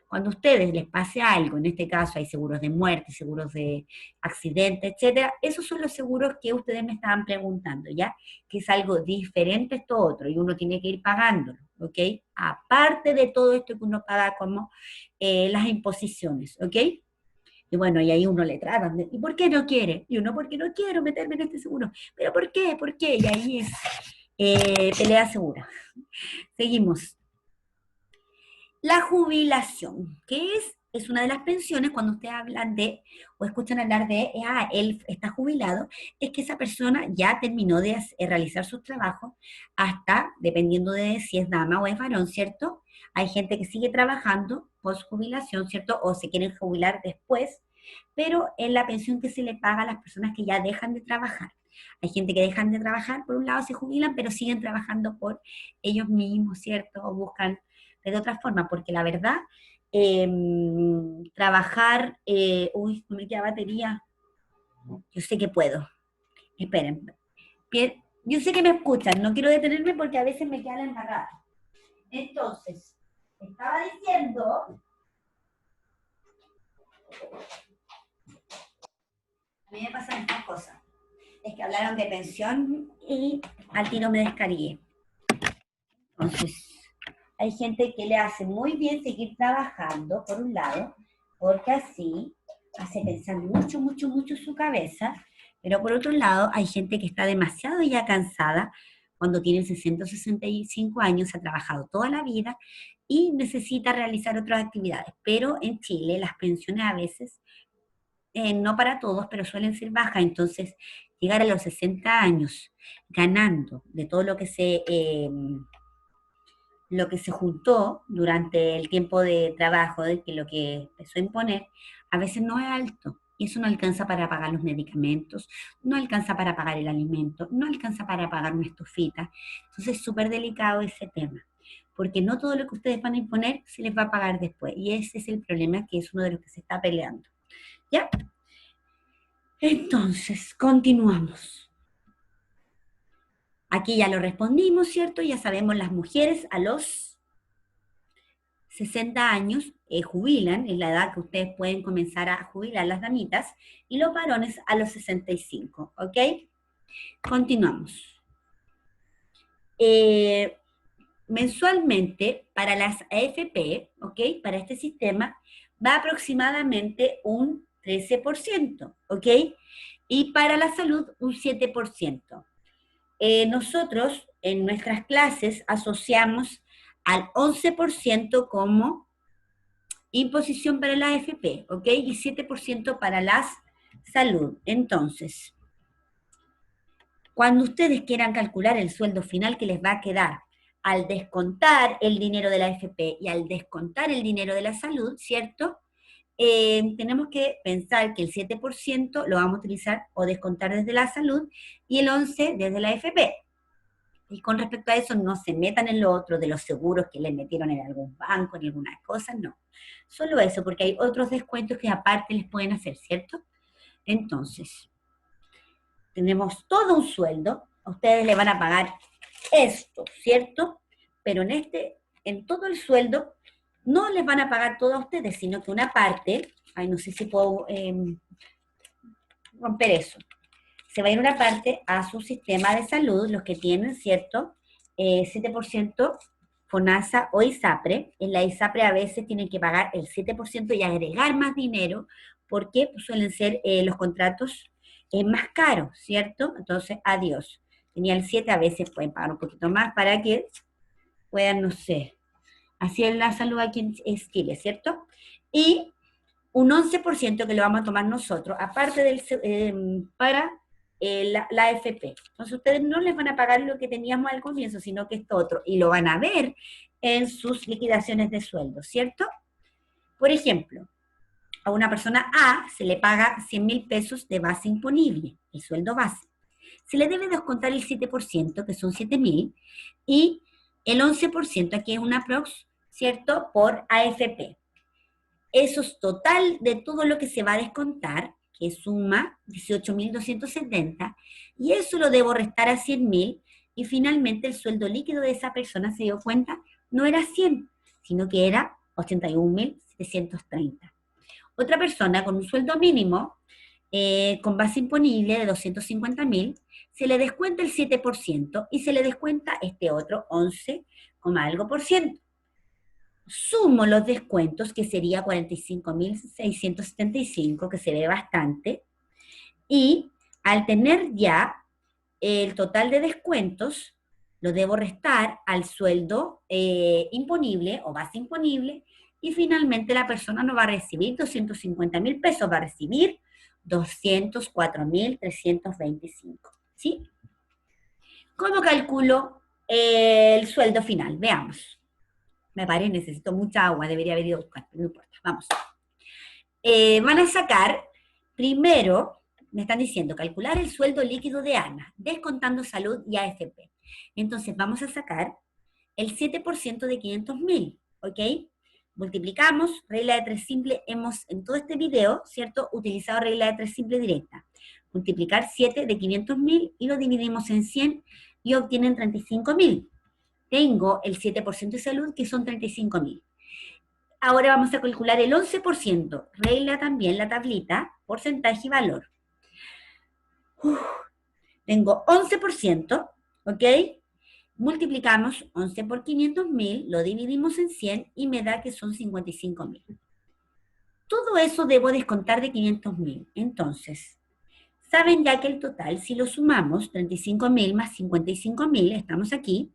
Cuando a ustedes les pase algo, en este caso hay seguros de muerte, seguros de accidente, etcétera, esos son los seguros que ustedes me estaban preguntando, ¿ya? Que es algo diferente a esto otro, y uno tiene que ir pagándolo, ¿ok? Aparte de todo esto que uno paga como las imposiciones, ¿ok? Y bueno, y ahí uno le tratan, ¿y por qué no quiere? Y uno, porque no quiero meterme en este seguro. ¿Pero por qué? ¿Por qué? Y ahí es pelea segura. Seguimos. La jubilación, ¿qué es? Es una de las pensiones cuando ustedes hablan de, o escuchan hablar de, él está jubilado, es que esa persona ya terminó de realizar sus trabajos hasta, dependiendo de si es dama o es varón, ¿cierto? Hay gente que sigue trabajando post jubilación, ¿cierto? O se quieren jubilar después, pero es la pensión que se le paga a las personas que ya dejan de trabajar. Hay gente que dejan de trabajar, por un lado se jubilan, pero siguen trabajando por ellos mismos, ¿cierto? O buscan de otra forma, porque la verdad, eh, trabajar, uy, no me queda batería, yo sé que puedo, esperen, yo sé que me escuchan, no quiero detenerme porque a veces me queda la embarrada. Entonces, estaba diciendo, a mí me pasan estas cosas, es que hablaron de pensión y al tiro me descargué. Entonces, hay gente que le hace muy bien seguir trabajando, por un lado, porque así hace pensar mucho, mucho, mucho su cabeza, pero por otro lado, hay gente que está demasiado ya cansada cuando tiene 60 o 65 años, ha trabajado toda la vida y necesita realizar otras actividades. Pero en Chile las pensiones a veces, no para todos, pero suelen ser bajas, entonces llegar a los 60 años ganando de todo lo que se juntó durante el tiempo de trabajo, de que lo que empezó a imponer, a veces no es alto. Y eso no alcanza para pagar los medicamentos, no alcanza para pagar el alimento, no alcanza para pagar una estufita. Entonces es súper delicado ese tema, porque no todo lo que ustedes van a imponer se les va a pagar después. Y ese es el problema que es uno de los que se está peleando. ¿Ya? Entonces, continuamos. Aquí ya lo respondimos, ¿cierto? Ya sabemos las mujeres a los 60 años jubilan, es la edad que ustedes pueden comenzar a jubilar las damitas, y los varones a los 65, ¿ok? Continuamos. Mensualmente, para las AFP, ¿ok? Para este sistema, va aproximadamente un 13%, ¿ok? Y para la salud, un 7%. Nosotros en nuestras clases asociamos al 11% como imposición para la AFP, ¿ok? Y 7% para la salud. Entonces, cuando ustedes quieran calcular el sueldo final que les va a quedar al descontar el dinero de la AFP y al descontar el dinero de la salud, ¿cierto? Tenemos que pensar que el 7% lo vamos a utilizar o descontar desde la salud y el 11% desde la AFP. Y con respecto a eso, no se metan en lo otro de los seguros que le metieron en algún banco, en alguna cosa, no. Solo eso, porque hay otros descuentos que aparte les pueden hacer, ¿cierto? Entonces, tenemos todo un sueldo, a ustedes le van a pagar esto, ¿cierto? Pero en todo el sueldo, no les van a pagar todo a ustedes, sino que una parte, ay, no sé si puedo romper eso, se va a ir una parte a su sistema de salud, los que tienen, ¿cierto? 7% FONASA o ISAPRE. En la ISAPRE a veces tienen que pagar el 7% y agregar más dinero, porque suelen ser los contratos más caros, ¿cierto? Entonces, adiós. Tenía el 7, a veces pueden pagar un poquito más para que puedan, no sé, así es la salud aquí en Chile, ¿cierto? Y un 11% que lo vamos a tomar nosotros, aparte para la AFP. Entonces ustedes no les van a pagar lo que teníamos al comienzo, sino que esto otro, y lo van a ver en sus liquidaciones de sueldo, ¿cierto? Por ejemplo, a una persona A se le paga 100.000 pesos de base imponible, el sueldo base. Se le debe descontar el 7%, que son 7.000, y el 11%, aquí es una prox, ¿cierto? Por AFP. Eso es total de todo lo que se va a descontar, que suma 18.270, y eso lo debo restar a 100.000, y finalmente el sueldo líquido de esa persona se dio cuenta, no era 100, sino que era 730. Otra persona con un sueldo mínimo, con base imponible de 250.000, se le descuenta el 7% y se le descuenta este otro 11, algo por ciento. Sumo los descuentos, que sería 45.675, que se ve bastante, y al tener ya el total de descuentos, lo debo restar al sueldo imponible o base imponible, y finalmente la persona no va a recibir 250.000 pesos, va a recibir 204.325. ¿Sí? ¿Cómo calculo el sueldo final? Veamos. Me paré, necesito mucha agua, debería haber ido a buscar, pero no importa, vamos. Van a sacar, primero, me están diciendo, calcular el sueldo líquido de Ana, descontando salud y AFP. Entonces, vamos a sacar el 7% de 500.000, ¿ok? Multiplicamos, regla de 3 simple, hemos en todo este video, ¿cierto?, utilizado regla de 3 simple directa. Multiplicar 7 de 500.000 y lo dividimos en 100 y obtienen 35.000. Tengo el 7% de salud, que son 35.000. Ahora vamos a calcular el 11%. Regla también la tablita, porcentaje y valor. Tengo 11%, ¿ok? Multiplicamos 11 por 500.000, lo dividimos en 100 y me da que son 55.000. Todo eso debo descontar de 500.000. Entonces, saben ya que el total, si lo sumamos, 35.000 más 55.000, estamos aquí,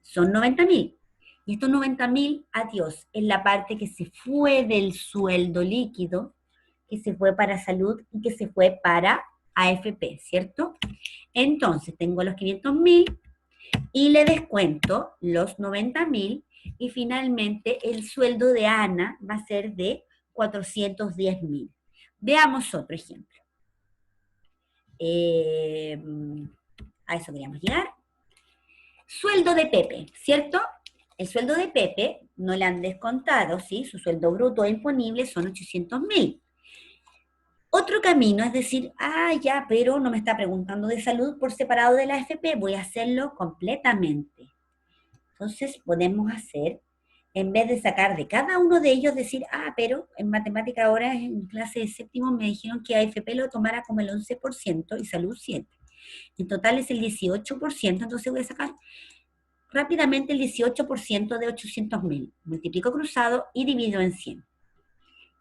son 90.000. Y estos 90.000, adiós, es la parte que se fue del sueldo líquido, que se fue para salud y que se fue para AFP, ¿cierto? Entonces, tengo los 500.000 y le descuento los 90.000 y finalmente el sueldo de Ana va a ser de 410.000. Veamos otro ejemplo. A eso queríamos llegar. Sueldo de Pepe, ¿cierto? El sueldo de Pepe no le han descontado, ¿sí? Su sueldo bruto imponible son 800.000. Otro camino es decir, ya, pero no me está preguntando de salud por separado de la AFP, voy a hacerlo completamente. Entonces podemos hacer, en vez de sacar de cada uno de ellos, decir, pero en matemática ahora en clase de séptimo me dijeron que AFP lo tomara como el 11% y salud 7%. En total es el 18%, entonces voy a sacar rápidamente el 18% de 800.000. Multiplico cruzado y divido en 100.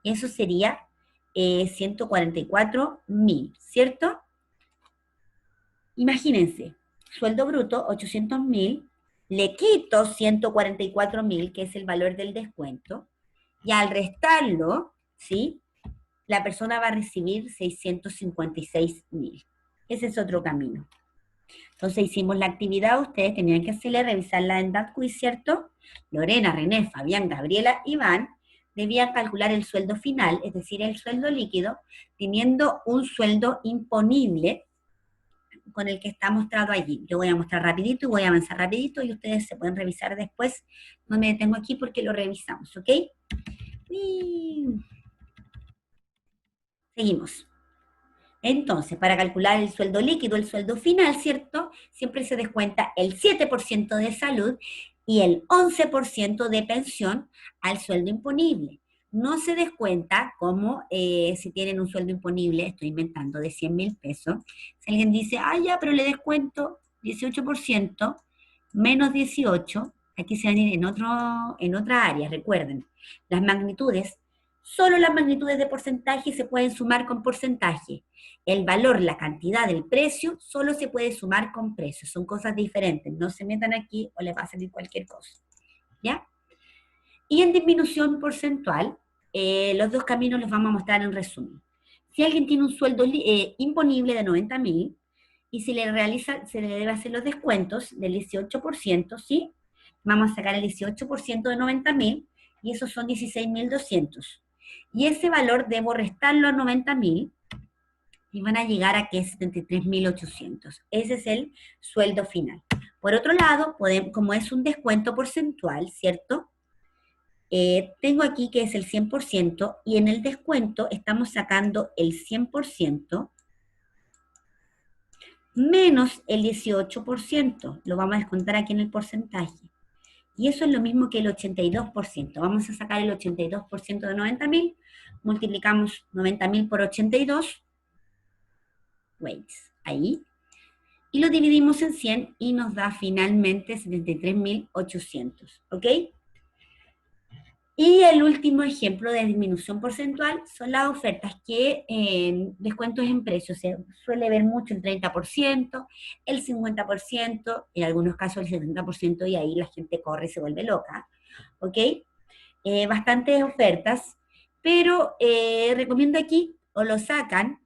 Eso sería 144.000, ¿cierto? Imagínense, sueldo bruto 800.000, le quito 144.000, que es el valor del descuento, y al restarlo, ¿sí?, la persona va a recibir 656.000. Ese es otro camino. Entonces hicimos la actividad, ustedes tenían que hacerle, revisarla en DATQuiz, ¿cierto? Lorena, René, Fabián, Gabriela, Iván, debían calcular el sueldo final, es decir, el sueldo líquido, teniendo un sueldo imponible con el que está mostrado allí. Yo voy a mostrar rapidito y voy a avanzar rapidito y ustedes se pueden revisar después. No me detengo aquí porque lo revisamos, ¿ok? Y seguimos. Entonces, para calcular el sueldo líquido, el sueldo final, ¿cierto? Siempre se descuenta el 7% de salud y el 11% de pensión al sueldo imponible. No se descuenta como si tienen un sueldo imponible, estoy inventando, de 100.000 pesos. Si alguien dice, ya, pero le descuento 18%, menos 18, aquí se van a ir en otra área, recuerden. Las magnitudes, solo las magnitudes de porcentaje se pueden sumar con porcentaje. El valor, la cantidad, el precio, solo se puede sumar con precio. Son cosas diferentes. No se metan aquí o les va a salir cualquier cosa. ¿Ya? Y en disminución porcentual, los dos caminos los vamos a mostrar en resumen. Si alguien tiene un sueldo imponible de 90.000 y se le debe hacer los descuentos del 18%, ¿sí? Vamos a sacar el 18% de 90.000 y esos son 16.200. Y ese valor debo restarlo a 90.000 y van a llegar a que es 73.800. Ese es el sueldo final. Por otro lado, como es un descuento porcentual, ¿cierto? Tengo aquí que es el 100% y en el descuento estamos sacando el 100% menos el 18%. Lo vamos a descontar aquí en el porcentaje. Y eso es lo mismo que el 82%. Vamos a sacar el 82% de 90.000, multiplicamos 90.000 por 82, weights, ahí, y lo dividimos en 100 y nos da finalmente 73.800, ¿ok? Y el último ejemplo de disminución porcentual son las ofertas que en descuentos en precios se suele ver mucho el 30%, el 50%, en algunos casos el 70%, y ahí la gente corre y se vuelve loca, ¿ok? Bastantes ofertas, pero recomiendo aquí, o lo sacan,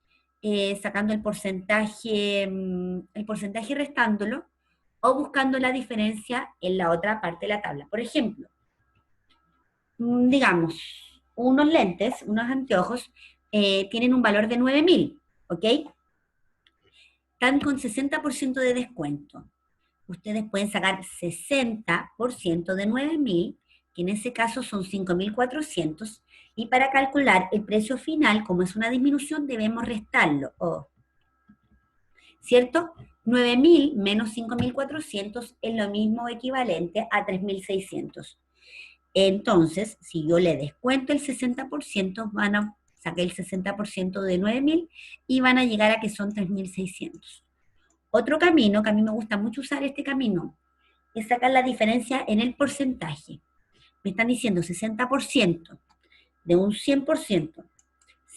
sacando el porcentaje restándolo, o buscando la diferencia en la otra parte de la tabla. Por ejemplo, digamos, unos lentes, unos anteojos, tienen un valor de 9.000, ¿ok? Están con 60% de descuento. Ustedes pueden sacar 60% de 9.000, que en ese caso son 5.400, y para calcular el precio final, como es una disminución, debemos restarlo, ¿cierto? 9.000 menos 5.400 es lo mismo equivalente a 3.600. Entonces, si yo le descuento el 60%, van a sacar el 60% de 9.000 y van a llegar a que son 3.600. Otro camino, que a mí me gusta mucho usar este camino, es sacar la diferencia en el porcentaje. Me están diciendo 60% de un 100%,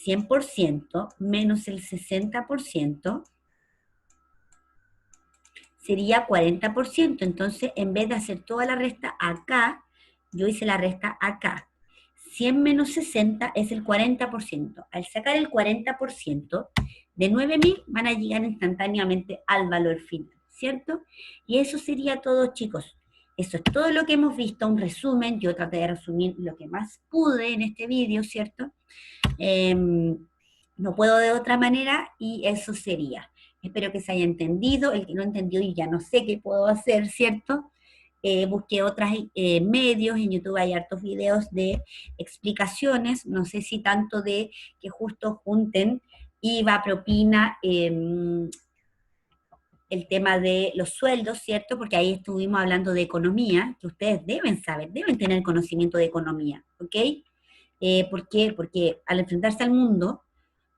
100% menos el 60% sería 40%. Entonces, en vez de hacer toda la resta acá, yo hice la resta acá. 100 menos 60 es el 40%. Al sacar el 40% de 9.000 van a llegar instantáneamente al valor final, ¿cierto? Y eso sería todo, chicos. Eso es todo lo que hemos visto, un resumen. Yo traté de resumir lo que más pude en este vídeo, ¿cierto? No puedo de otra manera y eso sería. Espero que se haya entendido. El que no entendió y ya no sé qué puedo hacer, ¿cierto? Busqué otros medios, en YouTube hay hartos videos de explicaciones, no sé si tanto de que justo junten IVA, propina, el tema de los sueldos, ¿cierto? Porque ahí estuvimos hablando de economía, que ustedes deben saber, deben tener conocimiento de economía, ¿ok? ¿Por qué? Porque al enfrentarse al mundo,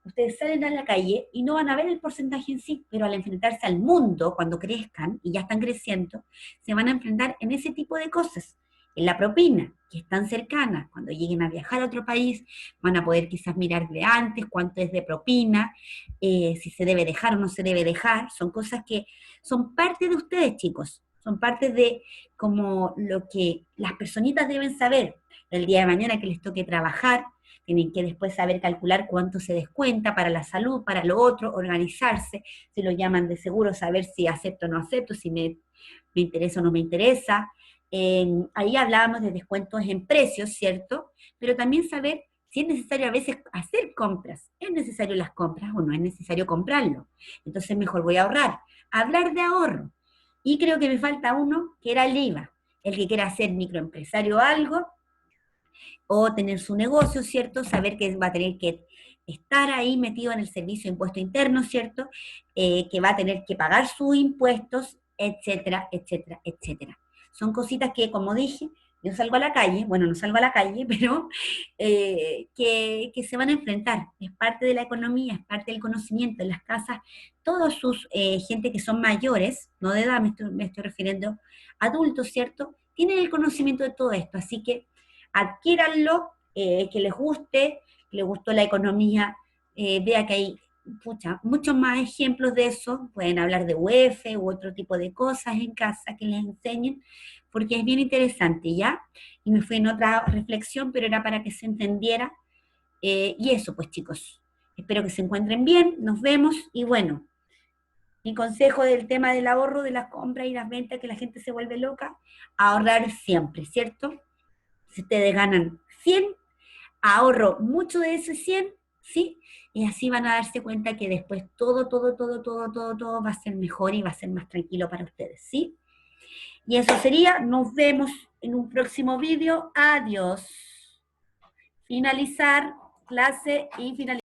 ustedes salen a la calle y no van a ver el porcentaje en sí, pero al enfrentarse al mundo, cuando crezcan y ya están creciendo, se van a enfrentar en ese tipo de cosas. En la propina, que es tan cercana, cuando lleguen a viajar a otro país, van a poder quizás mirar de antes cuánto es de propina, si se debe dejar o no se debe dejar. Son cosas que son parte de ustedes, chicos. Son parte de como lo que las personitas deben saber el día de mañana que les toque trabajar. Tienen que después saber calcular cuánto se descuenta para la salud, para lo otro, organizarse, si lo llaman de seguro, saber si acepto o no acepto, si me interesa o no me interesa. Ahí hablábamos de descuentos en precios, ¿cierto? Pero también saber si es necesario a veces hacer compras. ¿Es necesario las compras o no es necesario comprarlo? Entonces mejor voy a ahorrar. Hablar de ahorro. Y creo que me falta uno, que era el IVA. El que quiera ser microempresario o algo, o tener su negocio, ¿cierto? Saber que va a tener que estar ahí metido en el servicio de impuesto interno, ¿cierto? Que va a tener que pagar sus impuestos, etcétera, etcétera, etcétera. Son cositas que, como dije, yo salgo a la calle, bueno, no salgo a la calle, pero que se van a enfrentar. Es parte de la economía, es parte del conocimiento. En las casas, todos sus gente que son mayores, no de edad, me estoy refiriendo, adultos, ¿cierto? Tienen el conocimiento de todo esto, así que adquiéranlo, que les guste, que les gustó la economía, vea que hay muchos más ejemplos de eso, pueden hablar de UF u otro tipo de cosas en casa que les enseñen, porque es bien interesante, ¿ya? Y me fui en otra reflexión, pero era para que se entendiera, y eso pues chicos, espero que se encuentren bien, nos vemos, y bueno, mi consejo del tema del ahorro, de las compras y las ventas, que la gente se vuelve loca, ahorrar siempre, ¿cierto? Si ustedes ganan 100, ahorro mucho de ese 100, ¿sí? Y así van a darse cuenta que después todo va a ser mejor y va a ser más tranquilo para ustedes, ¿sí? Y eso sería, nos vemos en un próximo vídeo. Adiós. Finalizar clase y finalizar.